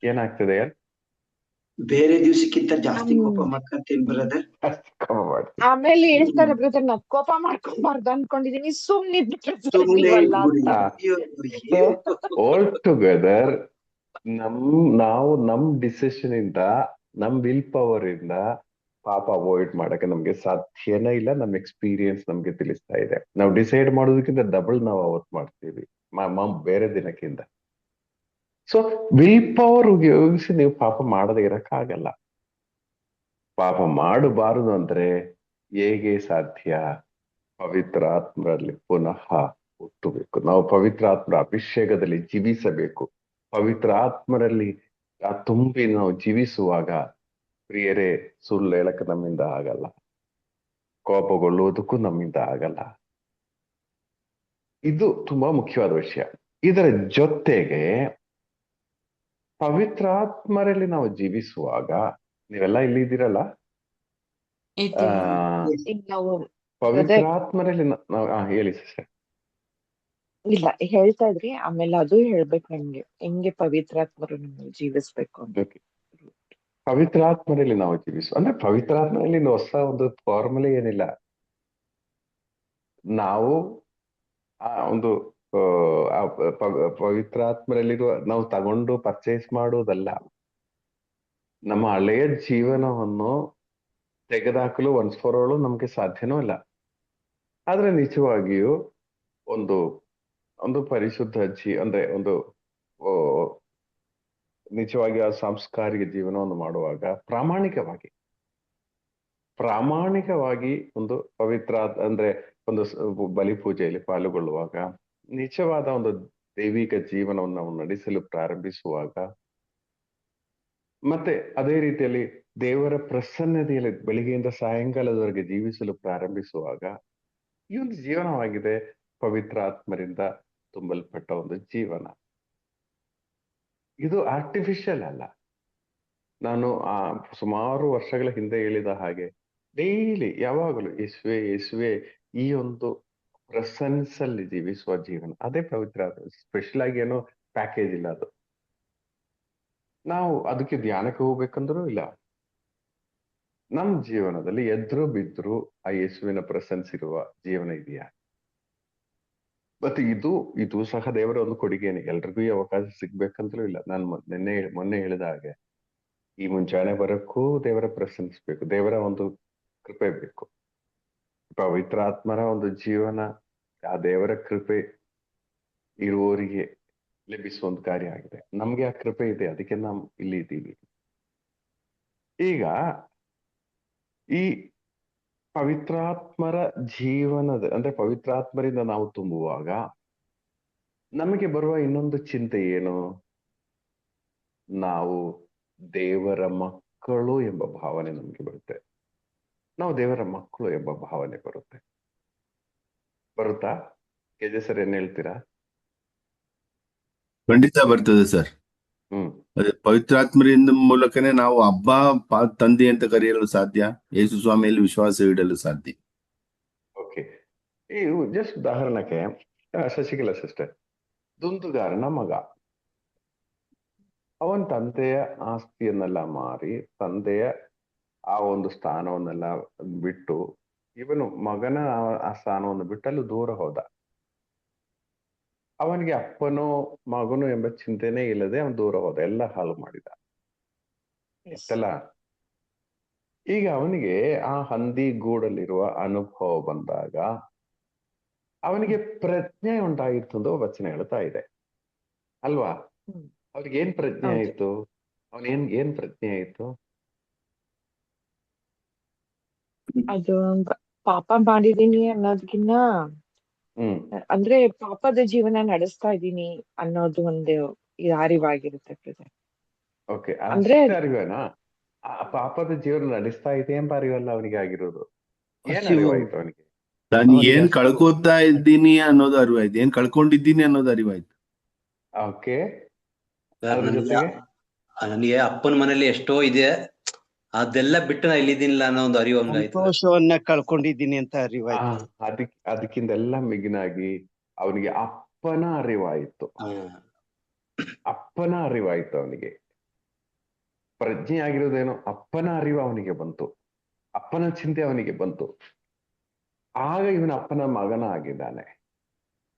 ಏನಾಗ್ತದೆ? ಬೇರೆ ದಿವ್ಸಕ್ಕಿಂತ ಜಾಸ್ತಿ ಹ್ಮ್. ಕೋಪ ಮಾಡ್ಕೊಂತೀನಿ ಬ್ರದರ್. ಅಷ್ಟು ಕೋಪ ಮಾಡ್ತೀನಿ. ಆಮೇಲೆ ಹೇಳ್ತಾರೆ ಬ್ರದರ್, ನಾನ್ ಕೋಪ ಮಾಡ್ಕೊಬಾರ್ದು ಅನ್ಕೊಂಡಿದೀನಿ, ಸುಮ್ನಿದ್ಬಿಟ್ರೆ ಸುಮ್ನೆ ನೀವಲ್ಲ ಇದ್ಬಿಡಿ. ಅಂತ. ಅಯ್ಯೋ. ಆಲ್ ಟುಗೆದರ್ ನಮ್ ಡಿಸಿಷನ್ ಇಂದ, ನಮ್ ವಿಲ್ ಪವರ್ ಇಂದ ಪಾಪ ಅವಾಯ್ಡ್ ಮಾಡಕ್ಕೆ ನಮ್ಗೆ ಸಾಧ್ಯನೇ ಇಲ್ಲ. ನಮ್ ಎಕ್ಸ್ಪೀರಿಯನ್ಸ್ ನಮ್ಗೆ ತಿಳಿಸ್ತಾ ಇದೆ. ನಾವು ಡಿಸೈಡ್ ಮಾಡೋದಕ್ಕಿಂತ ಡಬಲ್ ನಾವು ಅವತ್ ಮಾಡ್ತೀವಿ ಬೇರೆ ದಿನಕ್ಕಿಂತ. ಸೊ ವಿಲ್ ಪವರ್ ಉಪಯೋಗಿಸಿ ನೀವು ಪಾಪ ಮಾಡದೇ ಇರಕ್ಕಾಗಲ್ಲ. ಪಾಪ ಮಾಡಬಾರದು ಅಂದ್ರೆ ಹೇಗೆ ಸಾಧ್ಯ? ಪವಿತ್ರ ಆತ್ಮರಲ್ಲಿ ಪುನಃ ಹುಟ್ಟಬೇಕು. ನಾವು ಪವಿತ್ರ ಆತ್ಮರ ಅಭಿಷೇಕದಲ್ಲಿ ಜೀವಿಸಬೇಕು. ಪವಿತ್ರ ಆತ್ಮರಲ್ಲಿ ತುಂಬಿ ನಾವು ಜೀವಿಸುವಾಗ ಪ್ರಿಯರೇ, ಸುಳ್ಳು ಹೇಳಕ್ಕೆ ನಮ್ಮಿಂದ ಆಗಲ್ಲ, ಕೋಪಗೊಳ್ಳುವುದಕ್ಕೂ ನಮ್ಮಿಂದ ಆಗಲ್ಲ. ಇದು ತುಂಬಾ ಮುಖ್ಯವಾದ ವಿಷಯ. ಇದರ ಜೊತೆಗೆ ಪವಿತ್ರಾತ್ಮರಲ್ಲಿ ನಾವು ಜೀವಿಸುವಾಗ, ನೀವೆಲ್ಲ ಇಲ್ಲಿ ಇದ್ದೀರಲ್ಲ, ಇದ್ದೀವಿ. ನಾವು ಪವಿತ್ರಾತ್ಮರಲ್ಲಿ ನಾವು ಹೇಳಿ ಸಿಸ್ಟರ್. ಇಲ್ಲ ಹೇಳ್ತಾ ಇದ್ರಿ, ಆಮೇಲೆ ಅದು ಹೇಳ್ಬೇಕು ನಮ್ಗೆ ಹೆಂಗೆ ಪವಿತ್ರಾತ್ಮರು ನಮ್ಮಲ್ಲಿ ಜೀವಿಸ್ಬೇಕು ಅಂತ. ಪವಿತ್ರಾತ್ಮರಲ್ಲಿ ನಾವು ಅಂದ್ರೆ ಪವಿತ್ರಾತ್ಮರಲ್ಲಿ ಹೊಸ ಒಂದು ಫಾರ್ಮುಲೆ ಏನಿಲ್ಲ. ನಾವು ಆ ಒಂದು ಪವಿತ್ರಾತ್ಮರಲ್ಲಿರುವ ನಾವು ತಗೊಂಡು ಪರ್ಚೇಸ್ ಮಾಡುವುದಲ್ಲ. ನಮ್ಮ ಹಳೆಯ ಜೀವನವನ್ನು ತೆಗೆದುಹಾಕಲು ಒನ್ಸ್ ಫಾರ್ ಆಲ್ ನಮ್ಗೆ ಸಾಧ್ಯನೂ ಇಲ್ಲ. ಆದ್ರೆ ನಿಜವಾಗಿಯೂ ಒಂದು ಪರಿಶುದ್ಧ ಅಂದ್ರೆ ನಿಜವಾಗಿ ಆ ಸಾಂಸ್ಕಾರಿಕ ಜೀವನವನ್ನು ಮಾಡುವಾಗ ಪ್ರಾಮಾಣಿಕವಾಗಿ ಒಂದು ಪವಿತ್ರ ಅಂದ್ರೆ ಒಂದು ಬಲಿ ಪೂಜೆಯಲ್ಲಿ ಪಾಲ್ಗೊಳ್ಳುವಾಗ, ನಿಜವಾದ ಒಂದು ದೈವಿಕ ಜೀವನವನ್ನು ನಾವು ನಡೆಸಲು ಪ್ರಾರಂಭಿಸುವಾಗ, ಮತ್ತೆ ಅದೇ ರೀತಿಯಲ್ಲಿ ದೇವರ ಪ್ರಸನ್ನತೆಯಲ್ಲಿ ಬೆಳಿಗ್ಗೆಯಿಂದ ಸಾಯಂಕಾಲದವರೆಗೆ ಜೀವಿಸಲು ಪ್ರಾರಂಭಿಸುವಾಗ, ಈ ಒಂದು ಜೀವನವಾಗಿದೆ ಪವಿತ್ರ ಆತ್ಮರಿಂದ ತುಂಬಲ್ಪಟ್ಟ ಒಂದು ಜೀವನ. ಇದು ಆರ್ಟಿಫಿಷಿಯಲ್ ಅಲ್ಲ. ನಾನು ಸುಮಾರು ವರ್ಷಗಳ ಹಿಂದೆ ಹೇಳಿದ ಹಾಗೆ ಡೈಲಿ ಯಾವಾಗಲೂ ಯೇಸುವೆ ಈ ಒಂದು ಪ್ರೆಸೆನ್ಸ್ ಅಲ್ಲಿ ಜೀವಿಸುವ ಜೀವನ, ಅದೇ ಪವಿತ್ರ ಆತ್ಮ. ಸ್ಪೆಷಲ್ ಆಗಿ ಏನೋ ಪ್ಯಾಕೇಜ್ ಇಲ್ಲ ಅದು. ನಾವು ಅದಕ್ಕೆ ಧ್ಯಾನಕ್ಕೆ ಹೋಗ್ಬೇಕಂದ್ರೂ ಇಲ್ಲ. ನಮ್ ಜೀವನದಲ್ಲಿ ಎದ್ರು ಬಿದ್ರು ಆ ಯೇಸುವಿನ ಪ್ರೆಸೆನ್ಸ್ ಇರುವ ಜೀವನ ಇದೆಯಾ? ಮತ್ತೆ ಇದು ಸಹ ದೇವರ ಒಂದು ಕೊಡುಗೆನೆ. ಎಲ್ರಿಗೂ ಈ ಅವಕಾಶ ಸಿಗ್ಬೇಕಂತಲೂ ಇಲ್ಲ. ನಾನು ಮೊನ್ನೆ ಹೇಳಿದ ಹಾಗೆ, ಈ ಮುಂಚಾಣೆ ಬರಕ್ಕೂ ದೇವರ ಪ್ರೆಸೆನ್ಸ್ ಬೇಕು, ದೇವರ ಒಂದು ಕೃಪೆ ಬೇಕು. ಪವಿತ್ರಾತ್ಮರ ಒಂದು ಜೀವನ ಆ ದೇವರ ಕೃಪೆ ಇರುವವರಿಗೆ ಲಭಿಸುವ ಒಂದು ಕಾರ್ಯ ಆಗಿದೆ. ನಮ್ಗೆ ಆ ಕೃಪೆ ಇದೆ, ಅದಕ್ಕೆ ನಾವು ಇಲ್ಲಿ ಇದ್ದೀವಿ. ಈಗ ಈ ಪವಿತ್ರಾತ್ಮರ ಜೀವನದ ಅಂದ್ರೆ ಪವಿತ್ರಾತ್ಮರಿಂದ ನಾವು ತುಂಬುವಾಗ ನಮಗೆ ಬರುವ ಇನ್ನೊಂದು ಚಿಂತೆ ಏನು? ನಾವು ದೇವರ ಮಕ್ಕಳು ಎಂಬ ಭಾವನೆ ನಮಗೆ ಬರುತ್ತೆ. ನಾವು ದೇವರ ಮಕ್ಕಳು ಎಂಬ ಭಾವನೆ ಬರುತ್ತಾ? ಕೆಜೆ ಸರ್ ಏನ್ ಹೇಳ್ತೀರಾ? ಖಂಡಿತ ಬರ್ತದೆ ಸರ್. ಅದೇ ಪವಿತ್ರಾತ್ಮರಿಂದ ಮೂಲಕನೇ ನಾವು ಹಬ್ಬ ತಂದೆ ಅಂತ ಕರೆಯಲು ಸಾಧ್ಯ, ಯೇಸು ಸ್ವಾಮಿಯಲ್ಲಿ ವಿಶ್ವಾಸ ಇಡಲು ಸಾಧ್ಯ. ಓಕೆ, ಈ ಜಸ್ಟ್ ಉದಾಹರಣಕ್ಕೆ ಶಶಿಕಲಾ ಸಿಸ್ಟರ್, ದುಂದುಗಾರನ ಮಗ ಅವನ್ ತಂದೆಯ ಆಸ್ತಿಯನ್ನೆಲ್ಲ ಮಾರಿ, ತಂದೆಯ ಆ ಒಂದು ಸ್ಥಾನವನ್ನೆಲ್ಲ ಬಿಟ್ಟು, ಇವನು ಮಗನ ಆ ಸ್ಥಾನವನ್ನು ಬಿಟ್ಟು ಅಲ್ಲಿ ದೂರ ಹೋದ. ಅವನಿಗೆ ಅಪ್ಪನೋ ಮಗನು ಎಂಬ ಚಿಂತೆನೇ ಇಲ್ಲದೆ ಅವನು ದೂರ ಹೋದ, ಎಲ್ಲ ಹಾಳು ಮಾಡಿದ ಇಷ್ಟಲ್ಲ. ಈಗ ಅವನಿಗೆ ಆ ಹಂದಿ ಗೂಡಲ್ಲಿರುವ ಅನುಭವ ಬಂದಾಗ ಅವನಿಗೆ ಪ್ರಜ್ಞೆ ಉಂಟಾಗಿತ್ತು ಅಂತ ವಚನ ಹೇಳ್ತಾ ಇದೆ. ಅಲ್ವಾ? ಹ್ಮ್. ಅವ್ರಿಗೆ ಏನ್ ಪ್ರಜ್ಞೆ ಹೌದು. ಆಯ್ತು? ಏನ್ ಪ್ರಜ್ಞೆ ಆಯ್ತು? ಅದು ಪಾಪ ಮಾಡಿದೀನಿ ಅನ್ನೋದ್ಕಿನ್ನ ಹ್ಮ್ ಅಂದ್ರೆ ಪಾಪದ ಜೀವನ ನಡೆಸ್ತಾ ಇದ್ದೀನಿ ಅನ್ನೋದು ಒಂದು ಅರಿವಾಗಿರುತ್ತೆ ಬ್ರದರ್. ಓಕೆ, ಅಂದ್ರೆ ಅಷ್ಟೇ ಅರಿವೇನಾ? ಆ ಪಾಪದ ಜೀವನ ನಡೆಸ್ತಾ ಇದೆ ಎಂಬ ಅರಿವಲ್ಲ ಅವನಿಗೆ ಆಗಿರೋದು. ಏನ್ ಹಸಿವು ಅರಿವಾಯ್ತು ಅವನಿಗೆ? ನಾನು ಅವನಿಗೆ ಏನ್ ಹಸಿವು. ಕಳ್ಕೊತಾ ಇದ್ದೀನಿ ಅನ್ನೋದು ಅರಿವಾಯ್ತು, ಏನ್ ಕಳ್ಕೊಂಡಿದ್ದೀನಿ ಅನ್ನೋದು ಅರಿವಾಯ್ತು. ಓಕೆ, ಸರ್, ಅದ್ರ ನನಗೆ ಜೊತೆಗೆ ನನಗೆ ಅಪ್ಪನ ಮನೇಲಿ ಎಷ್ಟೋ ಇದೆ, ಅದೆಲ್ಲ ಬಿಟ್ಟು ನಾ ಇಲ್ಲಿದ್ದೀನಿಲ್ಲ ಅನ್ನೋ ಒಂದು ಅರಿವು ಹಂಗಾಯ್ತದ. ಸಂತೋಷವನ್ನ ಕಳ್ಕೊಂಡಿದ್ದೀನಿ ಅಂತ ಆ ಅರಿವಾಯ್ತು. ಅದಕ್ಕಿಂತೆಲ್ಲ ಮಿಗಿನಾಗಿ ಅವನಿಗೆ ಅಪ್ಪನ ಅರಿವಾಯ್ತು. ಅಪ್ಪನ ಅರಿವಾಯ್ತು ಅವನಿಗೆ. ಪ್ರಜ್ಞೆ ಆಗಿರೋದೇನೋ ಅಪ್ಪನ ಅರಿವು ಅವನಿಗೆ ಬಂತು, ಅಪ್ಪನ ಚಿಂತೆ ಅವನಿಗೆ ಬಂತು. ಆಗ ಇವನ ಅಪ್ಪನ ಮಗನ ಆಗಿದ್ದಾನೆ.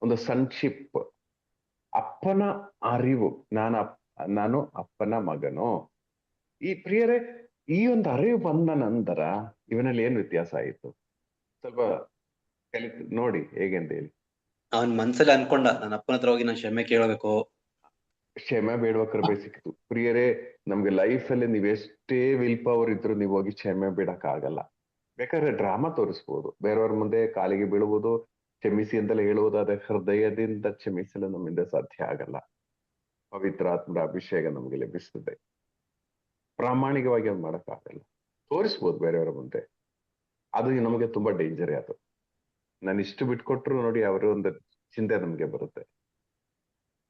ಒಂದು ಸನ್ಶಿಪ್, ಅಪ್ಪನ ಅರಿವು, ನಾನು ಅಪ್ಪನ ಮಗನು. ಈ ಪ್ರಿಯರೇ, ಈ ಒಂದು ಅರಿವು ಬಂದ ನಂತರ ಇವನಲ್ಲಿ ಏನ್ ವ್ಯತ್ಯಾಸ ಆಯಿತು? ಸ್ವಲ್ಪ ಕಲಿತು ನೋಡಿ ಹೇಗೆ ಅಂತ ಹೇಳಿ. ಅವನ್ ಮನ್ಸಲ್ಲಿ ಅನ್ಕೊಂಡ, ನನ್ನ ಅಪ್ಪನ ಹತ್ರ ಹೋಗಿ ನಾನು ಕ್ಷಮೆ ಕೇಳಬೇಕು. ಕ್ಷಮೆ ಬೇಡುವ ಕೃಪೆ ಸಿಕ್ತು. ಪ್ರಿಯರೇ, ನಮ್ಗೆ ಲೈಫ್ ಅಲ್ಲಿ ನೀವೆಷ್ಟೇ ವಿಲ್ ಪವರ್ ಇದ್ರು ನೀವು ಹೋಗಿ ಕ್ಷಮೆ ಬಿಡಕ್ ಆಗಲ್ಲ. ಬೇಕಾದ್ರೆ ಡ್ರಾಮಾ ತೋರಿಸ್ಬೋದು, ಬೇರೆಯವ್ರ ಮುಂದೆ ಕಾಲಿಗೆ ಬೀಳುವುದು, ಕ್ಷಮಿಸಿ ಅಂತೆಲ್ಲ ಹೇಳುವುದು, ಅದೇ ಹೃದಯದಿಂದ ಕ್ಷಮಿಸಲು ನಮ್ಮಿಂದ ಸಾಧ್ಯ ಆಗಲ್ಲ. ಪವಿತ್ರಾತ್ಮರ ಅಭಿಷೇಕ ನಮ್ಗೆ ಲಭಿಸ್ತದೆ, ಪ್ರಾಮಾಣಿಕವಾಗಿ ಅದು ಮಾಡಕ್ಕಾಗಲ್ಲ. ತೋರಿಸ್ಬೋದು ಬೇರೆಯವರ ಮುಂದೆ, ಅದು ನಮಗೆ ತುಂಬಾ ಡೇಂಜರೇ. ಅದು ನಾನು ಇಷ್ಟು ಬಿಟ್ಕೊಟ್ರು ನೋಡಿ ಅವರ ಒಂದು ಚಿಂತೆ ನಮ್ಗೆ ಬರುತ್ತೆ.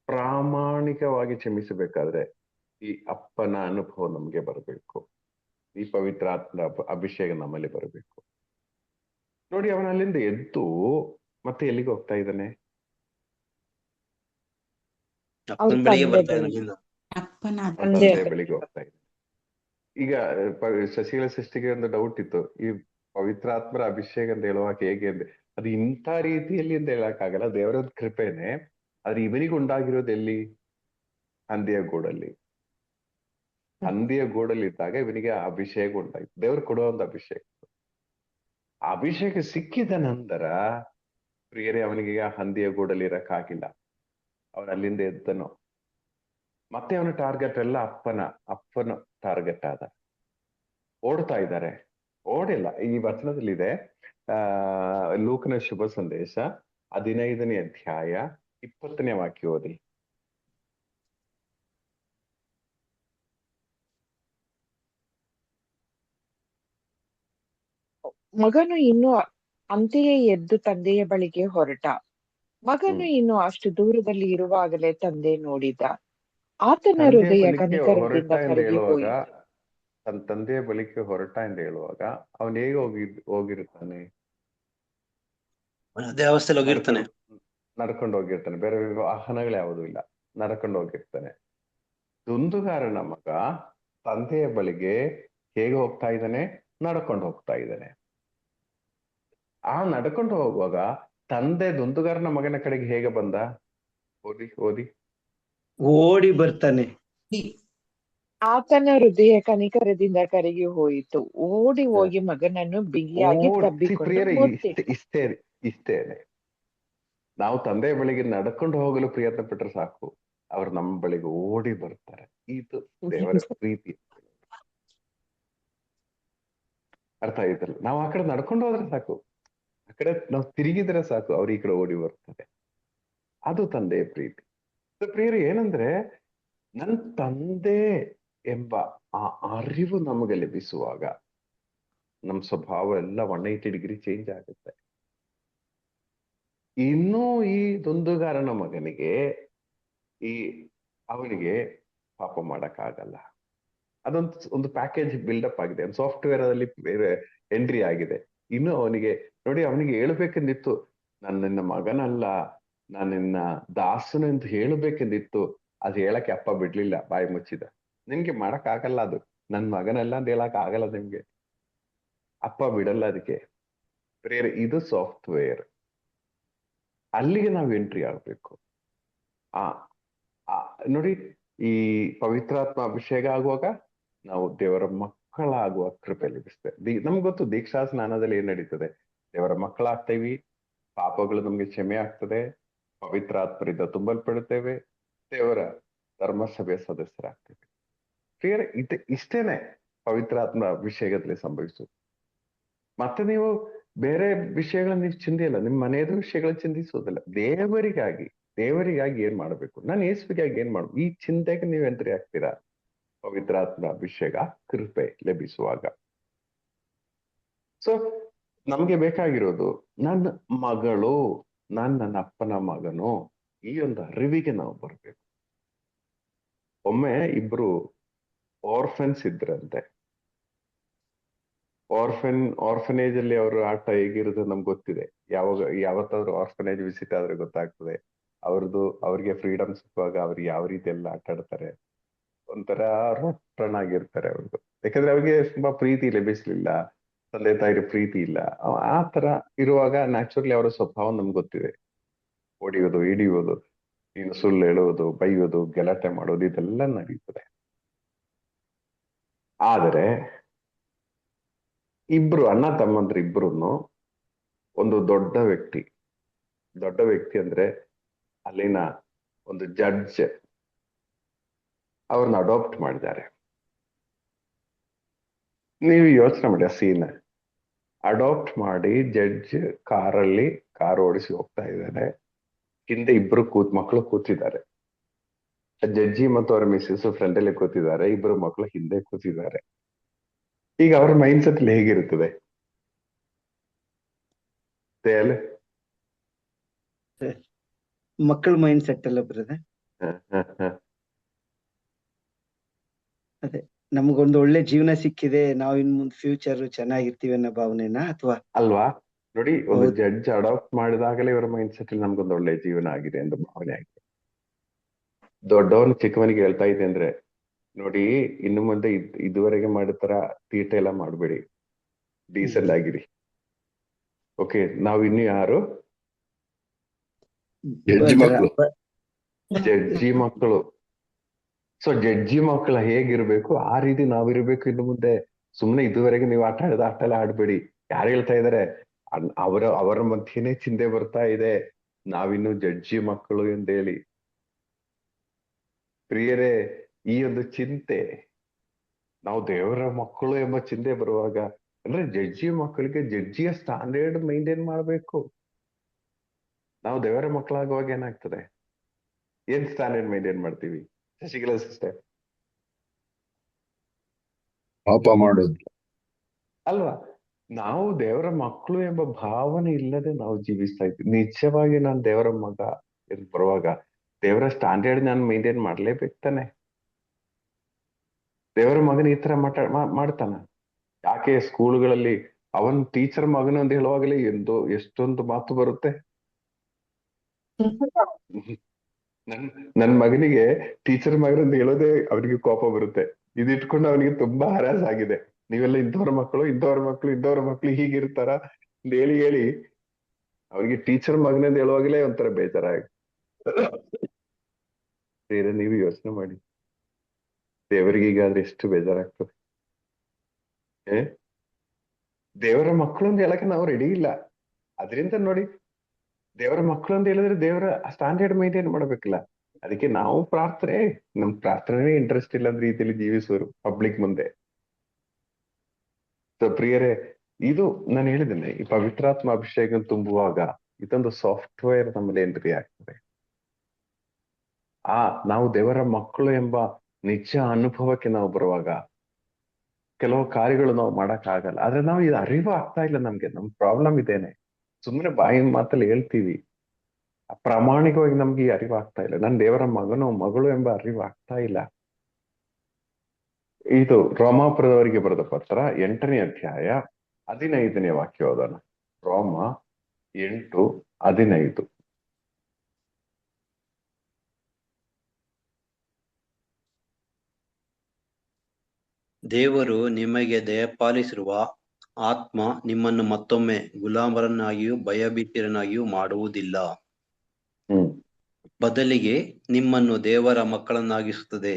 ಪ್ರಾಮಾಣಿಕವಾಗಿ ಕ್ಷಮಿಸಬೇಕಾದ್ರೆ ಈ ಅಪ್ಪನ ಅನುಭವ ನಮ್ಗೆ ಬರಬೇಕು, ಈ ಪವಿತ್ರಾತ್ಮರ ಅಭಿಷೇಕ ನಮ್ಮಲ್ಲಿ ಬರಬೇಕು. ನೋಡಿ, ಅವನ ಅಲ್ಲಿಂದ ಎದ್ದು ಮತ್ತೆ ಎಲ್ಲಿಗೆ ಹೋಗ್ತಾ ಇದ್ದಾನೆ? ಅವ್ರ ಅಪ್ಪನ ಬಳಿಗೆ ತಂದೆ ಬರ್ತಾ ಬಳಿ, ಇದ್ದಾನೆ. ಅಪ್ಪನ ಅವನ ತಂದೆ ತಂದೆ ಹತ್ರ. ಬಳಿಗೆ ಹೋಗ್ತಾ ಇದ್ದಾನೆ. ಈಗ ಶಶಿಗಳ ಸೃಷ್ಟಿಗೆ ಒಂದು ಡೌಟ್ ಇತ್ತು, ಈ ಪವಿತ್ರಾತ್ಮರ ಅಭಿಷೇಕ ಅಂತ ಹೇಳುವಾಗ ಹೇಗೆ ಅಂದ್ರೆ, ಅದು ಇಂಥ ರೀತಿಯಲ್ಲಿ ಅಂತ ಹೇಳಕ್ಕಾಗಲ್ಲ, ದೇವರ ಕೃಪೆನೆ. ಆದ್ರೆ ಇವನಿಗೆ ಉಂಟಾಗಿರೋದು ಎಲ್ಲಿ? ಹಂದಿಯ ಗೂಡಲ್ಲಿ. ಹಂದಿಯ ಗೂಡಲ್ಲಿ ಇದ್ದಾಗ ಇವನಿಗೆ ಆ ಅಭಿಷೇಕ ಉಂಟಾಯ್ತು, ದೇವರು ಕೊಡುವ ಒಂದು ಅಭಿಷೇಕ. ಆ ಅಭಿಷೇಕ ಸಿಕ್ಕಿದ ನಂತರ ಪ್ರಿಯರೇ, ಅವನಿಗೆ ಆ ಹಂದಿಯ ಗೂಡಲ್ಲಿ ಇರಕ್ಕಾಗಿಲ್ಲ. ಅವನ ಅಲ್ಲಿಂದ ಎದ್ದನು. ಮತ್ತೆ ಅವನ ಟಾರ್ಗೆಟ್ ಎಲ್ಲ ಅಪ್ಪನ ಟಾರ್ಗೆಟ್ ಆದ. ಓಡ್ತಾ ಇದ್ದಾರೆ, ಓಡಿಲ್ಲ. ಈ ವಚನದಲ್ಲಿದೆ, ಲೂಕನ ಶುಭ ಸಂದೇಶ 15ನೇ ಅಧ್ಯಾಯ 20ನೇ ವಾಕ್ಯ ಓದಿ. ಮಗನು ಇನ್ನು ಅಂತೆಯೇ ಎದ್ದು ತಂದೆಯ ಬಳಿಗೆ ಹೊರಟ. ಮಗನು ಇನ್ನು ಅಷ್ಟು ದೂರದಲ್ಲಿ ಇರುವಾಗಲೇ ತಂದೆ ನೋಡಿದ. ಆತನ ತಂದೆಯ ಹೃದಯ ಬಳಿಕೆ ಹೊರಟ ಕನಿಕರದಿಂದ ಎಂದು ಕರಗಿ ಹೇಳುವಾಗ, ಹೋಯಿತು. ತನ್ನ ತಂದೆಯ ಬಳಿಕೆ ಹೊರಟ ಎಂದು ಹೇಳುವಾಗ ಅವನು ಹೇಗೆ ಹೋಗಿರ್ತಾನೆ? ಅವನು ಅದೇ ಅವಸ್ಥೆಯಲ್ಲಿ ಹೋಗಿರ್ತಾನೆ. ನಡ್ಕೊಂಡು ಹೋಗಿರ್ತಾನೆ, ಬೇರೆ ವಾಹನಗಳು ಯಾವುದೂ ಇಲ್ಲ, ನಡ್ಕೊಂಡು ಹೋಗಿರ್ತಾನೆ. ದುಂದುಗಾರನ ಮಗ ತಂದೆಯ ಬಳಿಗೆ ಹೇಗೆ ಹೋಗ್ತಾ ಇದ್ದಾನೆ? ನಡ್ಕೊಂಡು ಹೋಗ್ತಾ ಇದ್ದಾನೆ. ಆ ನಡ್ಕೊಂಡು ಹೋಗುವಾಗ ತಂದೆ ದುಂದುಗಾರನ ಮಗನ ಕಡೆಗೆ ಹೇಗೆ ಬಂದ? ಓದಿ. ಓಡಿ ಬರ್ತಾನೆ. ಆತನ ಹೃದಯ ಕನಿಕರದಿಂದ ಕರಗಿ ಹೋಯಿತು. ಓಡಿ ಹೋಗಿ ಮಗನನ್ನು ಬಿಗಿಯಾಗಿ ತಬ್ಬಿಕೊಂಡು ಪ್ರಿಯರೇ, ಮುತ್ತಿಟ್ಟ. ಇಷ್ಟೇನೆ. ನಾವು ತಂದೆಯ ಬಳಿಗೆ ನಡ್ಕೊಂಡು ಹೋಗಲು ಪ್ರಯತ್ನ ಪಟ್ಟರೆ ಸಾಕು, ಅವರು ನಮ್ಮ ಬಳಿಗೆ ಓಡಿ ಬರ್ತಾರೆ. ಇದು ದೇವರ ಪ್ರೀತಿ. ಅರ್ಥ ಆಯ್ತಲ್ಲ? ನಾವು ಆ ಕಡೆ ನಡ್ಕೊಂಡು ಹೋದ್ರೆ ಸಾಕು, ಆ ಕಡೆ ನಾವು ತಿರುಗಿದ್ರೆ ಸಾಕು, ಅವ್ರು ಈ ಕಡೆ ಓಡಿ ಬರ್ತಾರೆ. ಅದು ತಂದೆಯ ಪ್ರೀತಿ. ಪ್ರಿಯರು, ಏನಂದ್ರೆ ನನ್ನ ತಂದೆ ಎಂಬ ಆ ಅರಿವು ನಮಗೆ ಲಭಿಸುವಾಗ ನಮ್ಮ ಸ್ವಭಾವ ಎಲ್ಲ 180 ಡಿಗ್ರಿ ಚೇಂಜ್ ಆಗುತ್ತೆ. ಇನ್ನೂ ಈ ದುಂದುಗಾರನ ಮಗನಿಗೆ ಅವನಿಗೆ ಪಾಪ ಮಾಡಕ್ಕಾಗಲ್ಲ. ಒಂದು ಪ್ಯಾಕೇಜ್ ಬಿಲ್ಡಪ್ ಆಗಿದೆ, ಒಂದು ಸಾಫ್ಟ್ವೇರ್ ಅಲ್ಲಿ ಎಂಟ್ರಿ ಆಗಿದೆ. ಇನ್ನು ಅವನಿಗೆ ಹೇಳ್ಬೇಕೆಂದಿತ್ತು, ನಾನು ನಿನ್ನ ಮಗನಲ್ಲ, ನಾನು ನಿನ್ನ ದಾಸನು ಅಂತ ಹೇಳ್ಬೇಕೆಂದಿತ್ತು. ಅದು ಹೇಳಕ್ಕೆ ಅಪ್ಪ ಬಿಡ್ಲಿಲ್ಲ, ಬಾಯಿ ಮುಚ್ಚಿದ. ನಿಮ್ಗೆ ಮಾಡಕ್ ಆಗಲ್ಲ, ಅದು ನನ್ ಮಗನಲ್ಲ ಅಂತ ಹೇಳಕ್ ಆಗಲ್ಲ ನಿಮ್ಗೆ, ಅಪ್ಪ ಬಿಡಲ್ಲ ಅದಕ್ಕೆ. ಪ್ರೇರೆ, ಇದು ಸಾಫ್ಟ್ವೇರ್. ಅಲ್ಲಿಗೆ ನಾವು ಎಂಟ್ರಿ ಆಗ್ಬೇಕು. ನೋಡಿ, ಈ ಪವಿತ್ರಾತ್ಮ ಅಭಿಷೇಕ ಆಗುವಾಗ ನಾವು ದೇವರ ಮಕ್ಕಳಾಗುವ ಕೃಪೆ ಲಭಿಸ್ತೇವೆ. ನಮ್ಗೆ ಗೊತ್ತು, ದೀಕ್ಷಾ ಸ್ನಾನದಲ್ಲಿ ಏನ್ ನಡೀತದೆ, ದೇವರ ಮಕ್ಕಳಾಗ್ತೇವಿ, ಪಾಪಗಳು ನಮ್ಗೆ ಕ್ಷಮೆ ಆಗ್ತದೆ, ಪವಿತ್ರಾತ್ಮರಿಂದ ತುಂಬಲ್ಪಡುತ್ತೇವೆ, ದೇವರ ಧರ್ಮಸಭೆಯ ಸದಸ್ಯರಾಗ್ತೀವಿ. ಪ್ರಿಯರೇ, ಇಷ್ಟೇನೆ ಪವಿತ್ರಾತ್ಮ ಅಭಿಷೇಕದಲ್ಲಿ ಸಂಭವಿಸುವುದು. ಮತ್ತೆ ನೀವು ಬೇರೆ ವಿಷಯಗಳನ್ನ ನೀವು ಚಿಂದಿಲ್ಲ, ನಿಮ್ಮ ಮನೆಯದ ವಿಷಯಗಳ ಚಿಂತಿಸೋದಿಲ್ಲ. ದೇವರಿಗಾಗಿ ಏನ್ ಮಾಡ್ಬೇಕು, ನಾನು ಯೇಸುವಿಗಾಗಿ ಏನ್ ಮಾಡ್ಬೇಕು, ಈ ಚಿಂತೆಗೆ ನೀವು ಎಂಟ್ರಿ ಆಗ್ತೀರಾ ಪವಿತ್ರಾತ್ಮ ಅಭಿಷೇಕ ಕೃಪೆ ಲಭಿಸುವಾಗ. ಸೊ ನಮ್ಗೆ ಬೇಕಾಗಿರೋದು ನನ್ನ ಅಪ್ಪನ ಮಗನು, ಈ ಒಂದು ಅರಿವಿಗೆ ನಾವು ಬರ್ಬೇಕು. ಒಮ್ಮೆ ಇಬ್ರು ಆರ್ಫನ್ಸ್ ಇದ್ರಂತೆ. ಆರ್ಫನೇಜ್ ಅಲ್ಲಿ ಅವರು ಆಟ ಹೇಗಿರುತ್ತೆ ನಮ್ಗೆ ಗೊತ್ತಿದೆ. ಯಾವತ್ತಾದ್ರೂ ಆರ್ಫನೇಜ್ ವಿಸಿಟ್ ಆದ್ರೆ ಗೊತ್ತಾಗ್ತದೆ ಅವ್ರಿಗೆ ಫ್ರೀಡಮ್ ಸಿಕ್ಕುವಾಗ ಅವ್ರಿಗೆ ಯಾವ ರೀತಿ ಎಲ್ಲ ಆಟ ಆಡ್ತಾರೆ. ಒಂಥರ ರೊಟ್ಟನಾಗಿರ್ತಾರೆ ಅವ್ರದ್ದು. ಯಾಕಂದ್ರೆ ಅವ್ರಿಗೆ ತುಂಬಾ ಪ್ರೀತಿ ಲಭಿಸ್ಲಿಲ್ಲ, ತಂದೆ ತಾಯಿಗೆ ಪ್ರೀತಿ ಇಲ್ಲ. ಆ ತರ ಇರುವಾಗ ನ್ಯಾಚುರಲಿ ಅವರ ಸ್ವಭಾವ ನಮ್ಗೆ ಗೊತ್ತಿದೆ. ಹೊಡಿಯೋದು, ಹಿಡಿಯೋದು, ಇನ್ನು ಸುಳ್ಳು ಹೇಳುವುದು, ಬೈಯೋದು, ಗಲಾಟೆ ಮಾಡೋದು, ಇದೆಲ್ಲ ನಡೀತದೆ. ಆದರೆ ಇಬ್ರು ಅಣ್ಣ ತಮ್ಮಂದ್ರು ಇಬ್ರು ಒಂದು ದೊಡ್ಡ ವ್ಯಕ್ತಿ ಅಂದ್ರೆ ಅಲ್ಲಿನ ಒಂದು ಜಡ್ಜ್ ಅವ್ರನ್ನ ಅಡಾಪ್ಟ್ ಮಾಡಿದ್ದಾರೆ. ನೀವು ಯೋಚನೆ ಮಾಡಿ ಆ ಸೀನ್. ಅಡಾಪ್ಟ್ ಮಾಡಿ ಜಡ್ಜ್ ಕಾರ್ ಓಡಿಸಿ ಹೋಗ್ತಾ ಇದ್ದಾರೆ. ಹಿಂದೆ ಇಬ್ರು ಮಕ್ಕಳು ಕೂತಿದ್ದಾರೆ. ಜಡ್ಜಿ ಮತ್ತು ಅವರ ಮಿಸ್ಸಸ್ ಫ್ರಂಟ್ ಅಲ್ಲಿ ಕೂತಿದ್ದಾರೆ, ಇಬ್ರು ಮಕ್ಕಳು ಹಿಂದೆ ಕೂತಿದ್ದಾರೆ. ಈಗ ಅವ್ರ ಮೈಂಡ್ ಸೆಟ್ ಹೇಗಿರುತ್ತದೆ? ಮಕ್ಕಳ ಮೈಂಡ್ ಸೆಟ್ ಅಲ್ಲ ಬ್ರದರ್. ಅದೇ ನಮಗೊಂದು ಒಳ್ಳೆ ಜೀವನ ಸಿಕ್ಕಿದೆ, ನಾವು ಇನ್ ಮುಂದೆ ಫ್ಯೂಚರ್ ಚೆನ್ನಾಗಿರ್ತೀವಿ ಅನ್ನೋ ಭಾವನೆನಾ ಅಥವಾ ಅಲ್ವಾ? ನೋಡಿ, ಒಂದು ಜಡ್ಜ್ ಅಡಾಪ್ಟ್ ಮಾಡಿದಾಗಲೇ ಇವರ ಮೈಂಡ್ ಸೆಟ್ ಅಲ್ಲಿ ನಮ್ಗೊಂದು ಒಳ್ಳೆ ಜೀವನ ಆಗಿದೆ ಎಂದು ಭಾವನೆ ಆಗಿದೆ. ದೊಡ್ಡವನು ಚಿಕ್ಕವನಿಗೆ ಹೇಳ್ತಾ ಇದೆ ಅಂದ್ರೆ, ನೋಡಿ ಇನ್ನು ಮುಂದೆ ಇದುವರೆಗೆ ಮಾಡಿದ ತೀಟೆ ಎಲ್ಲ ಮಾಡ್ಬೇಡಿ, ಡೀಸೆಂಟ್ ಆಗಿರಿ. ಓಕೆ, ನಾವ್ ಇನ್ನು ಯಾರು? ಜಡ್ಜಿ ಮಕ್ಕಳು. ಸೊ ಜಡ್ಜಿ ಮಕ್ಕಳ ಹೇಗಿರ್ಬೇಕು ಆ ರೀತಿ ನಾವಿರ್ಬೇಕು ಇನ್ನು ಮುಂದೆ. ಸುಮ್ನೆ ಇದುವರೆಗೆ ನೀವು ಆಟ ಎಲ್ಲ ಆಡ್ಬೇಡಿ. ಯಾರು ಹೇಳ್ತಾ ಇದಾರೆ? ಅವರ ಮಧ್ಯೆನೇ ಚಿಂತೆ ಬರ್ತಾ ಇದೆ, ನಾವಿನ್ನು ಜಡ್ಜಿ ಮಕ್ಕಳು ಎಂದೇಳಿ. ಪ್ರಿಯರೇ, ಈ ಒಂದು ಚಿಂತೆ, ನಾವು ದೇವರ ಮಕ್ಕಳು ಎಂಬ ಚಿಂತೆ ಬರುವಾಗ, ಅಂದ್ರೆ ಜಡ್ಜಿ ಮಕ್ಕಳಿಗೆ ಜಡ್ಜಿಯ ಸ್ಟ್ಯಾಂಡರ್ಡ್ ಮೈಂಟೈನ್ ಮಾಡ್ಬೇಕು. ನಾವು ದೇವರ ಮಕ್ಕಳಾಗುವಾಗ ಏನಾಗ್ತದೆ? ಏನ್ ಸ್ಟ್ಯಾಂಡರ್ಡ್ ಮೈಂಟೈನ್ ಮಾಡ್ತೀವಿ? ಶಶಿಕಲಾ ಸಿಸ್ಟರ್, ಪಾಪ ಮಾಡೋದು ಅಲ್ವಾ? ನಾವು ದೇವರ ಮಕ್ಕಳು ಎಂಬ ಭಾವನೆ ಇಲ್ಲದೆ ನಾವು ಜೀವಿಸ್ತಾ ಇದ್ವಿ. ನಿಜವಾಗಿ ನಾನು ದೇವರ ಮಗ ಎಂದು ಬರುವಾಗ ದೇವರ ಸ್ಟ್ಯಾಂಡರ್ಡ್ ನಾನು ಮೇಂಟೈನ್ ಮಾಡ್ಲೇಬೇಕು ತಾನೆ. ದೇವರ ಮಗನ ಈ ತರ ಮಾಡ್ತಾನ? ಯಾಕೆ ಸ್ಕೂಲ್ಗಳಲ್ಲಿ ಅವನ್ ಟೀಚರ್ ಮಗನು ಅಂತ ಹೇಳುವಾಗಲೇ ಎಷ್ಟೊಂದು ಮಾತು ಬರುತ್ತೆ. ನನ್ ಮಗನಿಗೆ ಟೀಚರ್ ಮಗನ ಅಂತ ಹೇಳೋದೇ ಅವನಿಗೆ ಕೋಪ ಬರುತ್ತೆ. ಇದಿಟ್ಕೊಂಡು ಅವನಿಗೆ ತುಂಬಾ ಹರಾಸ್ ಆಗಿದೆ. ನೀವೆಲ್ಲ ಇಂಥವ್ರ ಮಕ್ಕಳು ಹೀಗಿರ್ತಾರ ಅಂತ ಹೇಳಿ ಅವನಿಗೆ ಟೀಚರ್ ಮಗನಂತ ಹೇಳುವಾಗಲೇ ಒಂಥರ ಬೇಜಾರಾಗಿ. ಬೇರೆ ನೀವು ಯೋಚನೆ ಮಾಡಿ, ದೇವರಿಗೆ ಈಗಾದ್ರೆ ಎಷ್ಟು ಬೇಜಾರಾಗ್ತದೆ. ದೇವರ ಮಕ್ಕಳು ಅಂತ ಹೇಳಕ್ಕೆ ನಾವು ರೆಡಿ ಇಲ್ಲ. ಅದರಿಂದ ನೋಡಿ, ದೇವರ ಮಕ್ಕಳು ಅಂತ ಹೇಳಿದ್ರೆ ದೇವರ ಸ್ಟ್ಯಾಂಡರ್ಡ್ ಮೇಂಟೈನ್ ಮಾಡ್ಬೇಕಲ್ಲ. ಅದಕ್ಕೆ ನಾವು ನಮ್ ಪ್ರಾರ್ಥನೆ ಇಂಟ್ರೆಸ್ಟ್ ಇಲ್ಲ ಅಂದ್ರೆ ರೀತಿಯಲ್ಲಿ ಜೀವಿಸುವರು ಪಬ್ಲಿಕ್ ಮುಂದೆ. ಸೊ ಪ್ರಿಯರೇ, ಇದು ನಾನು ಹೇಳಿದ್ದೇನೆ, ಈ ಪವಿತ್ರಾತ್ಮ ಅಭಿಷೇಕ ತುಂಬುವಾಗ ಇದೊಂದು ಸಾಫ್ಟ್ವೇರ್ ನಮ್ಮಲ್ಲಿ ಎಂಟ್ರಿ ಆಗ್ತದೆ. ನಾವು ದೇವರ ಮಕ್ಕಳು ಎಂಬ ನಿಜ ಅನುಭವಕ್ಕೆ ನಾವು ಬರುವಾಗ ಕೆಲವು ಕಾರ್ಯಗಳು ನಾವು ಮಾಡಕ್ ಆಗಲ್ಲ. ಆದ್ರೆ ನಾವು ಇದು ಅರಿವು ಆಗ್ತಾ ಇಲ್ಲ ನಮ್ಗೆ. ನಮ್ ಪ್ರಾಬ್ಲಮ್ ಇದೇನೆ. ಸುಮ್ಮನೆ ಬಾಯಿ ಮಾತಲ್ಲಿ ಹೇಳ್ತೀವಿ, ಪ್ರಾಮಾಣಿಕವಾಗಿ ನಮ್ಗೆ ಈ ಅರಿವು ಆಗ್ತಾ ಇಲ್ಲ. ನಾನು ದೇವರ ಮಗಳು ಎಂಬ ಅರಿವು ಆಗ್ತಾ ಇಲ್ಲ. ಇದು ರೋಮಾಪುರದವರಿಗೆ ಬರೆದ ಪತ್ರ 8ನೇ ಅಧ್ಯಾಯ 15ನೇ ವಾಕ್ಯ ಓದೋಣ. ರೋಮ 8:15. ದೇವರು ನಿಮಗೆ ದಯಪಾಲಿಸಿರುವ ಆತ್ಮ ನಿಮ್ಮನ್ನು ಮತ್ತೊಮ್ಮೆ ಗುಲಾಮರನ್ನಾಗಿಯೂ ಭಯಭೀತರನ್ನಾಗಿಯೂ ಮಾಡುವುದಿಲ್ಲ, ಬದಲಿಗೆ ನಿಮ್ಮನ್ನು ದೇವರ ಮಕ್ಕಳನ್ನಾಗಿಸುತ್ತದೆ.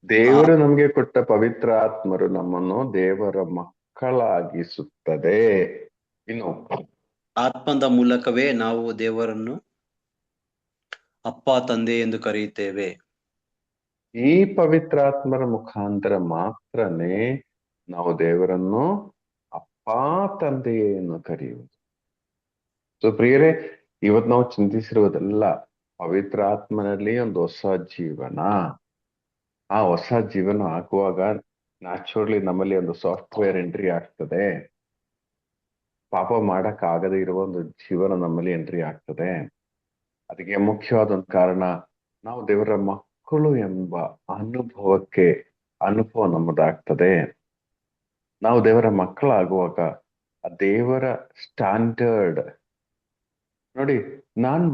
ದೇವರು ನಮ್ಗೆ ಕೊಟ್ಟ ಪವಿತ್ರ ಆತ್ಮರು ನಮ್ಮನ್ನು ದೇವರ ಮಕ್ಕಳಾಗಿಸುತ್ತದೆ. ಇನ್ನು ಆತ್ಮದ ಮೂಲಕವೇ ನಾವು ದೇವರನ್ನು ಅಪ್ಪ ತಂದೆ ಎಂದು ಕರೆಯುತ್ತೇವೆ. ಈ ಪವಿತ್ರಾತ್ಮರ ಮುಖಾಂತರ ಮಾತ್ರನೇ ನಾವು ದೇವರನ್ನು ಅಪ್ಪ ತಂದೆಯನ್ನು ಕರೆಯುವುದು. ಸೊ ಪ್ರಿಯರೇ, ಇವತ್ತು ನಾವು ಚಿಂತಿಸಿರುವುದೆಲ್ಲ ಪವಿತ್ರಾತ್ಮನಲ್ಲಿ ಒಂದು ಹೊಸ ಜೀವನ. ಆ ಹೊಸ ಜೀವನ ಆಗುವಾಗ ನ್ಯಾಚುರಲಿ ನಮ್ಮಲ್ಲಿ ಒಂದು ಸಾಫ್ಟ್ವೇರ್ ಎಂಟ್ರಿ ಆಗ್ತದೆ. ಪಾಪ ಮಾಡಕ್ ಆಗದೆ ಇರುವ ಒಂದು ಜೀವನ ನಮ್ಮಲ್ಲಿ ಎಂಟ್ರಿ ಆಗ್ತದೆ. ಅದಕ್ಕೆ ಮುಖ್ಯವಾದ ಒಂದು ಕಾರಣ, ನಾವು ದೇವರ ಮಕ್ಕಳು ಎಂಬ ಅನುಭವ ನಮ್ಮದಾಗ್ತದೆ. ನಾವು ದೇವರ ಮಕ್ಕಳಾಗುವಾಗ ಆ ದೇವರ ಸ್ಟ್ಯಾಂಡರ್ಡ್ ನೋಡಿ. ನನ್ನ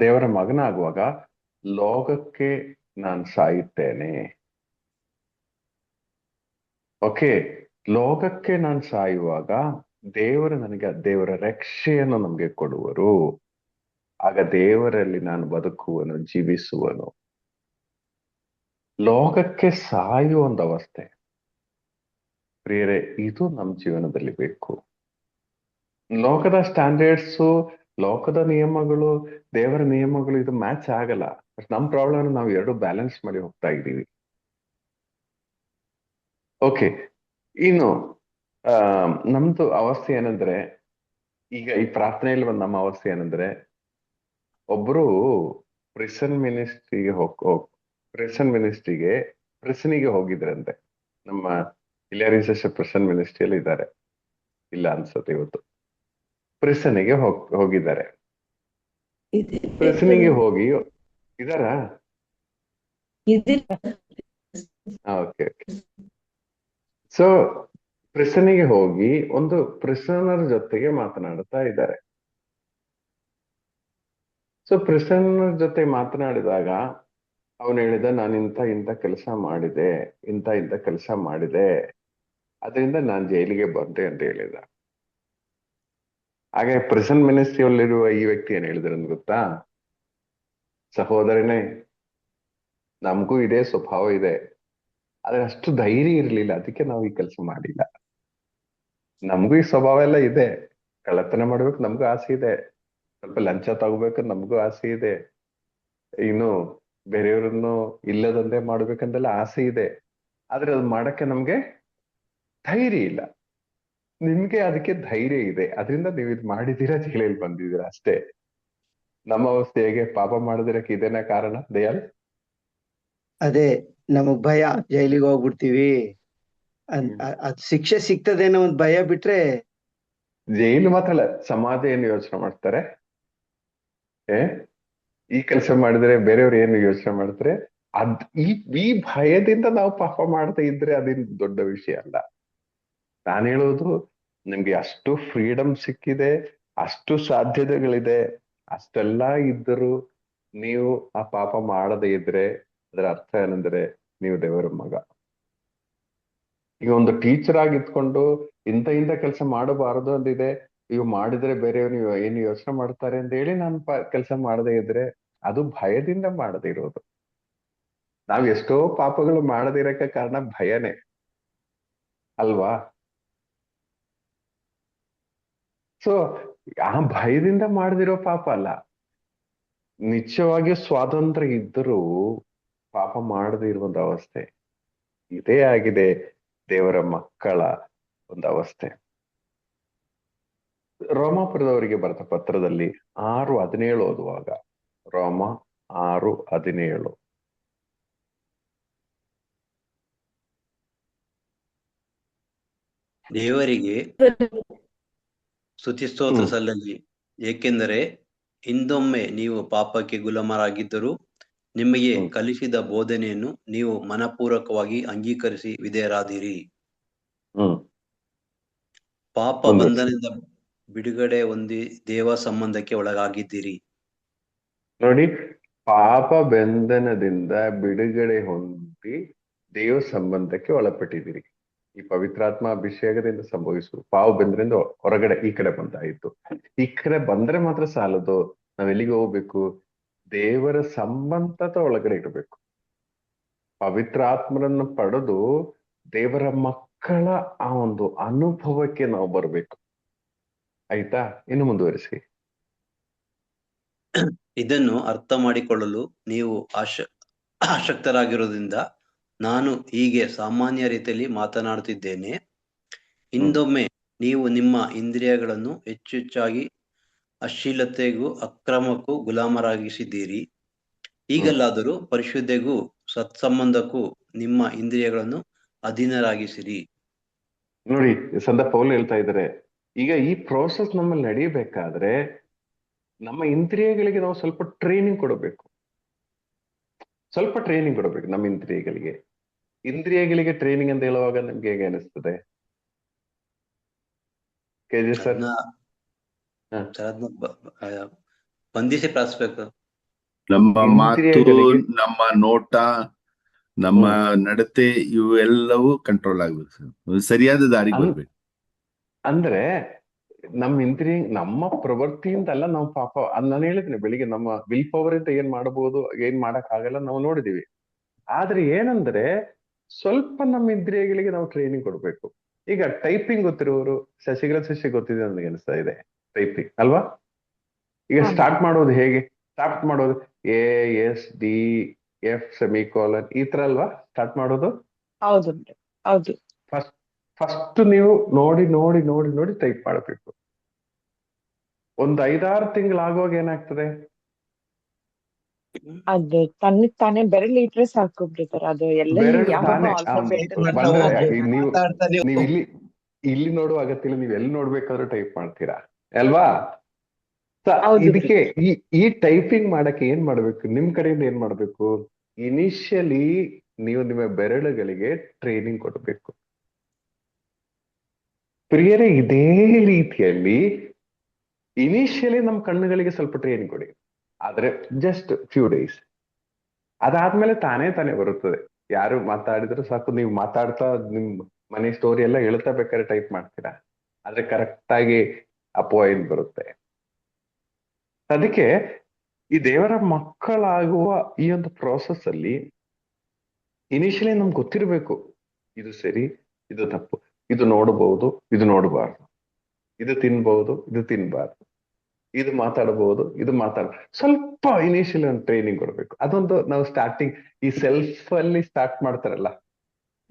ದೇವರ ಮಗನಾಗುವಾಗ ಲೋಕಕ್ಕೆ ನಾನು ಸಾಯುತ್ತೇನೆ. ಓಕೆ, ಲೋಕಕ್ಕೆ ನಾನು ಸಾಯುವಾಗ ದೇವರ ರಕ್ಷೆಯನ್ನು ನಮಗೆ ಕೊಡುವರು. ಆಗ ದೇವರಲ್ಲಿ ನಾನು ಬದುಕುವನು, ಜೀವಿಸುವನು. ಲೋಕಕ್ಕೆ ಸಾಯುವ ಒಂದು ಅವಸ್ಥೆ ಪ್ರಿಯರೇ, ಇದು ನಮ್ಮ ಜೀವನದಲ್ಲಿ ಬೇಕು. ಲೋಕದ ಸ್ಟ್ಯಾಂಡರ್ಡ್ಸು, ಲೋಕದ ನಿಯಮಗಳು, ದೇವರ ನಿಯಮಗಳು ಇದು ಮ್ಯಾಚ್ ಆಗಲ್ಲ. ನಮ್ಮ ಪ್ರಾಬ್ಲಮ್ ನಾವು ಎರಡು ಬ್ಯಾಲೆನ್ಸ್ ಮಾಡಿ ಹೋಗ್ತಾ ಇದ್ದೀವಿ. ಓಕೆ, ಇನ್ನು ನಮ್ದು ಅವಸ್ಥೆ ಏನಂದ್ರೆ, ಈಗ ಈ ಪ್ರಾರ್ಥನೆಯಲ್ಲಿ ಒಂದು ನಮ್ಮ ಅವಸ್ಥೆ ಏನಂದ್ರೆ, ಒಬ್ರು ಪ್ರಿಸನ್ ಮಿನಿಸ್ಟ್ರಿಗೆ ಹೋಗಿದ್ರಂತೆ. ನಮ್ಮ ಹಿಲಾರಿಸಸ್ ಪ್ರಿಸನ್ ಮಿನಿಸ್ಟ್ರಿಯಲ್ಲಿ ಇದ್ದಾರೆ, ಇಲ್ಲ ಅನ್ಸುತ್ತೆ ಇವತ್ತು. ಪ್ರಿಸನ್ನಿಗೆ ಹೋಗಿದ್ದಾರೆ. ಪ್ರಿಸನ್ನಿಗೆ ಹೋಗಿ ಇದಾರಾ? ಓಕೆ. ಸೊ ಪ್ರಿಸನ್ನಿಗೆ ಹೋಗಿ ಒಂದು ಪ್ರಿಸನರ್ ಜೊತೆಗೆ ಮಾತನಾಡುತ್ತಾ ಇದ್ದಾರೆ. ಸೊ ಪ್ರಿಸನರ್ ಜೊತೆ ಮಾತನಾಡಿದಾಗ ಅವನು ಹೇಳಿದ, ನಾನು ಇಂಥ ಕೆಲಸ ಮಾಡಿದೆ, ಇಂಥ ಕೆಲಸ ಮಾಡಿದೆ, ಅದರಿಂದ ನಾನು ಜೈಲಿಗೆ ಬಂದೆ ಅಂತ ಹೇಳಿದ. ಹಾಗೆ ಪ್ರಿಸನ್ ಮಿನಿಸ್ಟ್ರಿಯಲ್ಲಿರುವ ಈ ವ್ಯಕ್ತಿ ಏನ್ ಹೇಳಿದ್ರು ಗೊತ್ತಾ? ಸಹೋದರನೇ, ನಮಗೂ ಇದೇ ಸ್ವಭಾವ ಇದೆ, ಆದ್ರೆ ಅಷ್ಟು ಧೈರ್ಯ ಇರ್ಲಿಲ್ಲ, ಅದಕ್ಕೆ ನಾವು ಈ ಕೆಲಸ ಮಾಡಿಲ್ಲ. ನಮಗೂ ಈ ಸ್ವಭಾವ ಎಲ್ಲ ಇದೆ, ಕಳ್ಳತನ ಮಾಡ್ಬೇಕು ನಮಗೂ ಆಸೆ ಇದೆ, ಸ್ವಲ್ಪ ಲಂಚ ತಗೋಬೇಕು ನಮಗೂ ಆಸೆ ಇದೆ, ಇನ್ನು ಬೇರೆಯವ್ರನ್ನು ಇಲ್ಲದಂತೆ ಮಾಡ್ಬೇಕಂತೆಲ್ಲ ಆಸೆ ಇದೆ, ಆದ್ರೆ ಅದು ಮಾಡಕ್ಕೆ ನಮ್ಗೆ ಧೈರ್ಯ ಇಲ್ಲ. ನಿಮ್ಗೆ ಅದಕ್ಕೆ ಧೈರ್ಯ ಇದೆ, ಅದರಿಂದ ನೀವು ಇದು ಮಾಡಿದೀರಾ, ಜೈಲಲ್ಲಿ ಬಂದಿದ್ದೀರಾ ಅಷ್ಟೇ. ನಮ್ಮ ಅವಸ್ಥೆ ಹೇಗೆ? ಪಾಪ ಮಾಡಿದಿರಕ್ಕೆ ಇದೇನ ಕಾರಣ ದಯಾಳ್? ಅದೇ ನಮಗ್ ಭಯ, ಜೈಲಿಗೆ ಹೋಗ್ಬಿಡ್ತೀವಿ, ಅದ್ ಶಿಕ್ಷೆ ಸಿಗ್ತದೇನೋ ಒಂದ್ ಭಯ ಬಿಟ್ರೆ. ಜೈಲು ಮಾತ್ರ ಅಲ್ಲ, ಸಮಾಜ ಏನು ಯೋಚನೆ ಮಾಡ್ತಾರೆ, ಈ ಕೆಲಸ ಮಾಡಿದ್ರೆ ಬೇರೆಯವ್ರು ಏನು ಯೋಚನೆ ಮಾಡ್ತಾರೆ, ಈ ಭಯದಿಂದ ನಾವು ಪಾಪ ಮಾಡ್ತಾ ಇದ್ರೆ ಅದೇನು ದೊಡ್ಡ ವಿಷಯ ಅಲ್ಲ. ನಾನು ಹೇಳೋದು, ನಿಮ್ಗೆ ಅಷ್ಟು ಫ್ರೀಡಮ್ ಸಿಕ್ಕಿದೆ, ಅಷ್ಟು ಸಾಧ್ಯತೆಗಳಿದೆ, ಅಷ್ಟೆಲ್ಲ ಇದ್ದರೂ ನೀವು ಆ ಪಾಪ ಮಾಡದೇ ಇದ್ರೆ ಅದರ ಅರ್ಥ ಏನಂದ್ರೆ ನೀವು ದೇವರ ಮಗ. ಈಗ ಒಂದು ಟೀಚರ್ ಆಗಿ ಇದ್ಕೊಂಡು ಇಂಥ ಕೆಲಸ ಮಾಡಬಾರದು ಅಂದಿದೆ, ಇವು ಮಾಡಿದ್ರೆ ಬೇರೆಯವ್ರು ಏನು ಯೋಚನೆ ಮಾಡ್ತಾರೆ ಅಂತ ಹೇಳಿ ನಾನು ಕೆಲಸ ಮಾಡದೇ ಇದ್ರೆ ಅದು ಭಯದಿಂದ ಮಾಡದೇ ಇರೋದು. ನಾವ್ ಎಷ್ಟೋ ಪಾಪಗಳು ಮಾಡದೇ ಇರಕ್ಕೆ ಕಾರಣ ಭಯನೇ ಅಲ್ವಾ? ಸೊ ಆ ಭಯದಿಂದ ಮಾಡದಿರೋ ಪಾಪ ಅಲ್ಲ. ನಿಜವಾಗಿ ಸ್ವಾತಂತ್ರ್ಯ ಇದ್ದರೂ ಪಾಪ ಮಾಡದೇ ಇರುವಂತ ಅವಸ್ಥೆ ಇದೇ ಆಗಿದೆ ದೇವರ ಮಕ್ಕಳ ಒಂದು ಅವಸ್ಥೆ. ರೋಮಾಪುರದವರಿಗೆ ಬರೆದ ಪತ್ರದಲ್ಲಿ 6:17 ಓದುವಾಗ, ರೋಮ 6:17, ದೇವರಿಗೆ ಸ್ತುತಿ ಸ್ತೋತ್ರ ಸಲ್ಲಲಿ, ಏಕೆಂದರೆ ಹಿಂದೊಮ್ಮೆ ನೀವು ಪಾಪಕ್ಕೆ ಗುಲಾಮರಾಗಿದ್ದರೂ ನಿಮಗೆ ಕಲಿಸಿದ ಬೋಧನೆಯನ್ನು ನೀವು ಮನಪೂರ್ವಕವಾಗಿ ಅಂಗೀಕರಿಸಿ ವಿಧೇಯರಾದಿರಿ. ಪಾಪ ಬಂಧನದಿಂದ ಬಿಡುಗಡೆ ಹೊಂದಿ ದೇವ ಸಂಬಂಧಕ್ಕೆ ಒಳಗಾಗಿದ್ದೀರಿ. ನೋಡಿ, ಪಾಪ ಬಂಧನದಿಂದ ಬಿಡುಗಡೆ ಹೊಂದಿ ದೇವ ಸಂಬಂಧಕ್ಕೆ ಒಳಪಟ್ಟಿದ್ದೀರಿ. ಈ ಪವಿತ್ರಾತ್ಮ ಅಭಿಷೇಕದಿಂದ ಸಂಭವಿಸುವುದು ಪಾಪ ಬಂದ್ರಿಂದ ಹೊರಗಡೆ ಈ ಕಡೆ ಬಂದಾಯಿತು. ಈ ಕಡೆ ಬಂದ್ರೆ ಮಾತ್ರ ಸಾಲದು, ನಾವೆಲ್ಲಿಗೆ ಹೋಗ್ಬೇಕು? ದೇವರ ಸಂಬಂಧದ ಒಳಗಡೆ ಇರಬೇಕು. ಪವಿತ್ರಾತ್ಮರನ್ನು ಪಡೆದು ದೇವರ ಮಕ್ಕಳ ಆ ಒಂದು ಅನುಭವಕ್ಕೆ ನಾವು ಬರ್ಬೇಕು. ಆಯ್ತಾ? ಇನ್ನು ಮುಂದುವರಿಸಿ. ಇದನ್ನು ಅರ್ಥ ಮಾಡಿಕೊಳ್ಳಲು ನೀವು ಆಸಕ್ತರಾಗಿರೋದ್ರಿಂದ ನಾನು ಹೀಗೆ ಸಾಮಾನ್ಯ ರೀತಿಯಲ್ಲಿ ಮಾತನಾಡುತ್ತಿದ್ದೇನೆ. ಹಿಂದೊಮ್ಮೆ ನೀವು ನಿಮ್ಮ ಇಂದ್ರಿಯಗಳನ್ನು ಹೆಚ್ಚಾಗಿ ಅಶ್ಲೀಲತೆಗೂ ಅಕ್ರಮಕ್ಕೂ ಗುಲಾಮರಾಗಿಸಿದ್ದೀರಿ. ಈಗಲಾದರೂ ಪರಿಶುದ್ಧೆಗೂ ಸತ್ಸಂಬಂಧಕ್ಕೂ ನಿಮ್ಮ ಇಂದ್ರಿಯಗಳನ್ನು ಅಧೀನರಾಗಿಸಿರಿ. ನೋಡಿ, ಸಂತ ಪೌಲ್ ಹೇಳ್ತಾ ಇದ್ದಾರೆ, ಈಗ ಈ ಪ್ರೋಸೆಸ್ ನಮ್ಮಲ್ಲಿ ನಡೀಬೇಕಾದ್ರೆ ನಮ್ಮ ಇಂದ್ರಿಯಗಳಿಗೆ ನಾವು ಸ್ವಲ್ಪ ಟ್ರೈನಿಂಗ್ ಕೊಡಬೇಕು. ನಮ್ಮ ಇಂದ್ರಿಯಗಳಿಗೆ ಟ್ರೈನಿಂಗ್ ಅಂತ ಹೇಳುವಾಗ ನಿಮ್ಗೆ ಹೇಗೆ ಅನಿಸ್ತದೆ? KJ sir? ಬಂಧಿಸಿ ಪ್ರಾರ್ಥಿಸ್ಬೇಕು. ನಮ್ಮ ಮಾತು, ಇಂದ್ರಿಯಗಳಿಗೆ ನಮ್ಮ ನೋಟ, ನಮ್ಮ ನಡತೆ ಇವೆಲ್ಲವೂ ಕಂಟ್ರೋಲ್ ಆಗ್ಬೇಕು ಸರ್. ಸರಿಯಾದ ದಾರಿಗೆ ಬರ್ಬೇಕು. ಅಂದ್ರೆ ನಮ್ಮ ಪ್ರವೃತ್ತಿಯಿಂದ ಅಲ್ಲ, ನಾವು ಪಾಪ ನಾನು ಹೇಳಿದ್ದೀನಿ ಬೆಳಿಗ್ಗೆ, ನಮ್ಮ ವಿಲ್ ಪವರ್ ಇಂದ ಏನ್ ಮಾಡಬಹುದು, ಏನ್ ಮಾಡಕ್ ಆಗಲ್ಲ ನಾವು ನೋಡಿದೀವಿ. ಆದ್ರೆ ಏನಂದ್ರೆ ಸ್ವಲ್ಪ ನಮ್ಮ ಇಂದ್ರಿಯಗಳಿಗೆ ನಾವು ಟ್ರೈನಿಂಗ್ ಕೊಡ್ಬೇಕು. ಈಗ ಟೈಪಿಂಗ್ ಗೊತ್ತಿರೋರು, ಶಶಿ ಗೊತ್ತಿದೆ ನನಗೆ ಅನಿಸ್ತಾ ಇದೆ, ಟೈಪಿಂಗ್ ಅಲ್ವಾ? ಈಗ ಸ್ಟಾರ್ಟ್ ಮಾಡೋದು ಹೇಗೆ? ಸ್ಟಾರ್ಟ್ ಮಾಡೋದು ASDF ಸೆಮಿಕೋಲನ್ ಈ ತರ ಅಲ್ವಾ ಸ್ಟಾರ್ಟ್ ಮಾಡೋದು? ಹೌದು. ಫಸ್ಟ್ ನೀವು ನೋಡಿ ಟೈಪ್ ಮಾಡಬೇಕು. ಒಂದು 5-6 ತಿಂಗಳಾಗುವಾಗ ಏನಾಗ್ತದೆ? ಅದು ತಾನೇ ಬೆರಳು ಇಟ್ರೆ ಸಾಕು ಬ್ರದರ್. ಅದು ಎಲ್ಲ ಬೆರಳು ಯಾವ ತಾನೇ ಆಲ್ಫಾಬೆಟ್ ನೀವು ಇಲ್ಲಿ ನೋಡುವ ಅಗತ್ಯ ಇಲ್ಲ, ನೀವು ಎಲ್ಲಿ ನೋಡ್ಬೇಕಾದ್ರೂ ಟೈಪ್ ಮಾಡ್ತೀರಾ ಅಲ್ವಾ? ಇದಕ್ಕೆ ಈ ಟೈಪಿಂಗ್ ಮಾಡಕ್ಕೆ ಏನ್ ಮಾಡ್ಬೇಕು? ನಿಮ್ ಕಡೆಯಿಂದ ಏನ್ ಮಾಡ್ಬೇಕು? ಇನಿಷಿಯಲಿ ನೀವು ನಿಮ್ಮ ಬೆರಳುಗಳಿಗೆ ಟ್ರೈನಿಂಗ್ ಕೊಡ್ಬೇಕು. ಪ್ರಿಯರೇ, ಇದೇ ರೀತಿಯಲ್ಲಿ ಇನಿಷಿಯಲಿ ನಮ್ಮ ಕಣ್ಣುಗಳಿಗೆ ಸ್ವಲ್ಪ ಟ್ರೈನಿಂಗ್ ಕೊಡಿ, ಆದ್ರೆ ಜಸ್ಟ್ ಫ್ಯೂ ಡೇಸ್. ಅದಾದ್ಮೇಲೆ ತಾನೇ ಬರುತ್ತದೆ. ಯಾರು ಮಾತಾಡಿದ್ರು ಸಾಕು, ನೀವು ಮಾತಾಡ್ತಾ ನಿಮ್ ಮನೆ ಸ್ಟೋರಿ ಎಲ್ಲ ಹೇಳ್ತಾ ಬೇಕಾದ್ರೆ ಟೈಪ್ ಮಾಡ್ತೀರಾ, ಆದ್ರೆ ಕರೆಕ್ಟ್ ಆಗಿ ಆ ಪಾಯಿಂಟ್ ಬರುತ್ತೆ. ಅದಕ್ಕೆ ಈ ದೇವರ ಮಕ್ಕಳಾಗುವ ಈ ಒಂದು ಪ್ರೋಸೆಸ್ ಅಲ್ಲಿ ಇನಿಷಿಯಲಿ ನಮ್ಗೆ ಗೊತ್ತಿರ್ಬೇಕು, ಇದು ಸರಿ, ಇದು ತಪ್ಪು, ಇದು ನೋಡಬಹುದು, ಇದು ನೋಡಬಾರ್ದು, ಇದು ತಿನ್ಬಹುದು, ಇದು ತಿನ್ಬಾರ್ದು, ಇದು ಮಾತಾಡಬಹುದು, ಇದು ಸ್ವಲ್ಪ ಇನಿಷಿಯಲಿ ಒಂದು ಟ್ರೈನಿಂಗ್ ಕೊಡ್ಬೇಕು. ಅದೊಂದು ನಾವು ಸ್ಟಾರ್ಟಿಂಗ್ ಈ ಸೆಲ್ಫ್ ಅಲ್ಲಿ ಸ್ಟಾರ್ಟ್ ಮಾಡ್ತಾರಲ್ಲ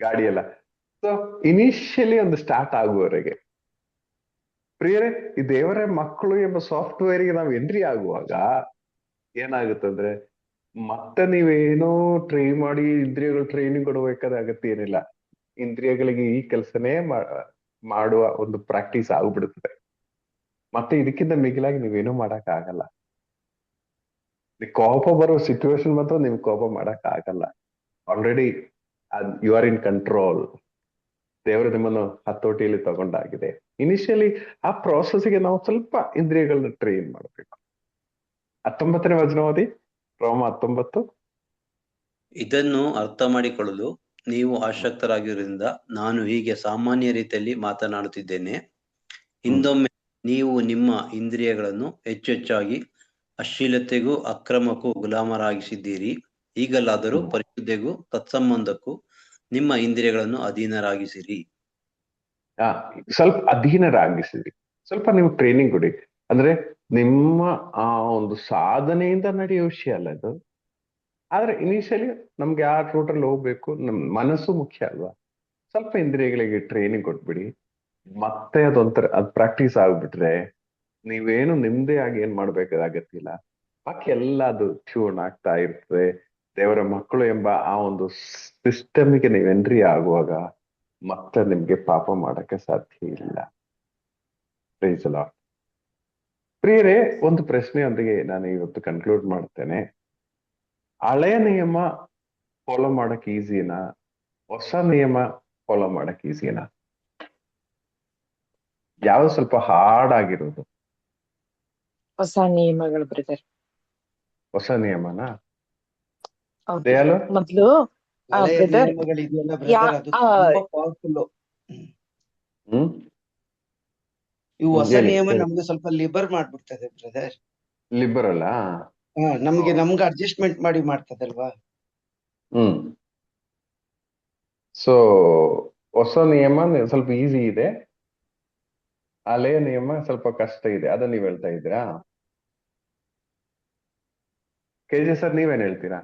ಗಾಡಿ ಎಲ್ಲ, ಸೊ ಇನಿಷಿಯಲಿ ಒಂದು ಸ್ಟಾರ್ಟ್ ಆಗುವವರೆಗೆ. ಪ್ರಿಯರೇ, ಈ ದೇವರ ಮಕ್ಕಳು ಎಂಬ ಸಾಫ್ಟ್ವೇರ್ಗೆ ನಾವು ಎಂಟ್ರಿ ಆಗುವಾಗ ಏನಾಗುತ್ತಂದ್ರೆ, ಮತ್ತೆ ನೀವೇನೋ ಟ್ರೈ ಮಾಡಿ ಇಂದ್ರಿಯಗಳು ಟ್ರೈನಿಂಗ್ ಕೊಡಬೇಕಾದ ಅಗತ್ಯ ಏನಿಲ್ಲ. ಇಂದ್ರಿಯಗಳಿಗೆ ಈ ಕೆಲಸನೇ ಮಾಡುವ ಒಂದು ಪ್ರಾಕ್ಟೀಸ್ ಆಗ್ಬಿಡುತ್ತದೆ. ಮತ್ತೆ ಇದಕ್ಕಿಂತ ಮಿಗಿಲಾಗಿ ನೀವೇನೂ ಮಾಡಕ್ ಆಗಲ್ಲ. ಕೋಪ ಬರೋ ಸಿಚುವೇಶನ್ ಮಾತ್ರ ನೀವು ಕೋಪ ಮಾಡಕ್ ಆಗಲ್ಲ. Already you are in control. ದೇವರು ನಿಮ್ಮನ್ನು ಹತೋಟಿಯಲ್ಲಿ ತಗೊಂಡಾಗಿದೆ. ಇನಿಷಿಯಲಿ ಆ ಪ್ರೋಸೆಸ್ಗೆ ನಾವು ಸ್ವಲ್ಪ ಇಂದ್ರಿಯಗಳನ್ನ ಟ್ರೈನ್ ಮಾಡಬೇಕು. 19ನೇ ವಚನ ಓದಿ, ರೋಮ 19. ಇದನ್ನು ಅರ್ಥ ಮಾಡಿಕೊಳ್ಳಲು ನೀವು ಆಸಕ್ತರಾಗಿರುವುದರಿಂದ ನಾನು ಹೀಗೆ ಸಾಮಾನ್ಯ ರೀತಿಯಲ್ಲಿ ಮಾತನಾಡುತ್ತಿದ್ದೇನೆ. ಹಿಂದೊಮ್ಮೆ ನೀವು ನಿಮ್ಮ ಇಂದ್ರಿಯಗಳನ್ನು ಹೆಚ್ಚಾಗಿ ಅಶ್ಲೀಲತೆಗೂ ಅಕ್ರಮಕ್ಕೂ ಗುಲಾಮರಾಗಿಸಿದ್ದೀರಿ. ಈಗಲಾದರೂ ಪರಿಶುದ್ಧೆಗೂ ತತ್ಸಂಬಂಧಕ್ಕೂ ನಿಮ್ಮ ಇಂದ್ರಿಯಗಳನ್ನು ಅಧೀನರಾಗಿಸಿರಿ. ಸ್ವಲ್ಪ ಅಧೀನರಾಗಿಸಿರಿ, ಸ್ವಲ್ಪ ನೀವು ಟ್ರೈನಿಂಗ್ ಕೊಡಿ. ಅಂದ್ರೆ ನಿಮ್ಮ ಆ ಒಂದು ಸಾಧನೆಯಿಂದ ನಡೆಯೋ ವಿಷಯ ಅಲ್ಲ ಅದು. ಆದ್ರೆ ಇನಿಷಿಯಲಿ ನಮ್ಗೆ ಯಾವ ರೂಟಲ್ಲಿ ಹೋಗ್ಬೇಕು, ನಮ್ ಮನಸ್ಸು ಮುಖ್ಯ ಅಲ್ವಾ? ಸ್ವಲ್ಪ ಇಂದ್ರಿಯಗಳಿಗೆ ಟ್ರೈನಿಂಗ್ ಕೊಟ್ಬಿಡಿ, ಮತ್ತೆ ಅದೊಂಥರ ಅದ್ ಪ್ರಾಕ್ಟೀಸ್ ಆಗ್ಬಿಟ್ರೆ ನೀವೇನು ನಿಮ್ದೇ ಆಗಿ ಏನ್ ಮಾಡ್ಬೇಕಾಗತ್ತಿಲ್ಲ. ಬಾಕಿ ಎಲ್ಲ ಅದು ಟ್ಯೂನ್ ಆಗ್ತಾ ಇರ್ತದೆ. ದೇವರ ಮಕ್ಕಳು ಎಂಬ ಆ ಒಂದು ಸಿಸ್ಟಮ್ಗೆ ನೀವು ಎಂಟ್ರಿ ಆಗುವಾಗ ಮತ್ತೆ ನಿಮ್ಗೆ ಪಾಪ ಮಾಡಕ್ಕೆ ಸಾಧ್ಯ ಇಲ್ಲ. Praise Lord. ಪ್ರಿಯರೇ, ಒಂದು ಪ್ರಶ್ನೆಯೊಂದಿಗೆ ನಾನು ಇವತ್ತು ಕನ್ಕ್ಲೂಡ್ ಮಾಡ್ತೇನೆ. ಹಳೆಯ ನಿಯಮ ಫಾಲೋ ಮಾಡಕ್ ಈಸಿನಾ, ಹೊಸ ನಿಯಮ ಫಾಲೋ ಮಾಡಕ್ ಈಸಿನಾ? ಯಾವ್ದು ಸ್ವಲ್ಪ ಹಾರ್ಡ್ ಆಗಿರೋದು? ಹೊಸ ನಿಯಮಗಳು ಬ್ರದರ್. ಹೊಸ ನಿಯಮನಾ? ಹೌದು. ದಯಾಲು? ಮೊದ್ಲು ಹಳೆಯ ಬ್ರದರ್ ನಿಯಮಗಳಿದೆಯಲ್ಲ ಬ್ರದರ್, ಅದು ತುಂಬಾ ಪವರ್ಫುಲ್. ಇವು ಹೊಸ ನಿಯಮ ನಮ್ಗೆ ಸ್ವಲ್ಪ ಲಿಬರ್ ಮಾಡ್ಬಿಡ್ತದೆ ಬ್ರದರ್. ಲಿಬರಲ್? ನಮ್ಗೆ ಅಡ್ಜಸ್ಟ್ಮೆಂಟ್ ಮಾಡಿ ಮಾಡ್ತದಲ್ವಾ? ಸೊ ಹೊಸ ನಿಯಮ ಸ್ವಲ್ಪ ಈಸಿ ಇದೆ, ಹಳೆಯ ನಿಯಮ ಸ್ವಲ್ಪ ಕಷ್ಟ ಇದೆ, ಅದನ್ನ ನೀವ್ ಹೇಳ್ತಾ ಇದ್ದೀರಾ? KJ ಸರ್ ನೀವೇನ್ ಹೇಳ್ತೀರಾ?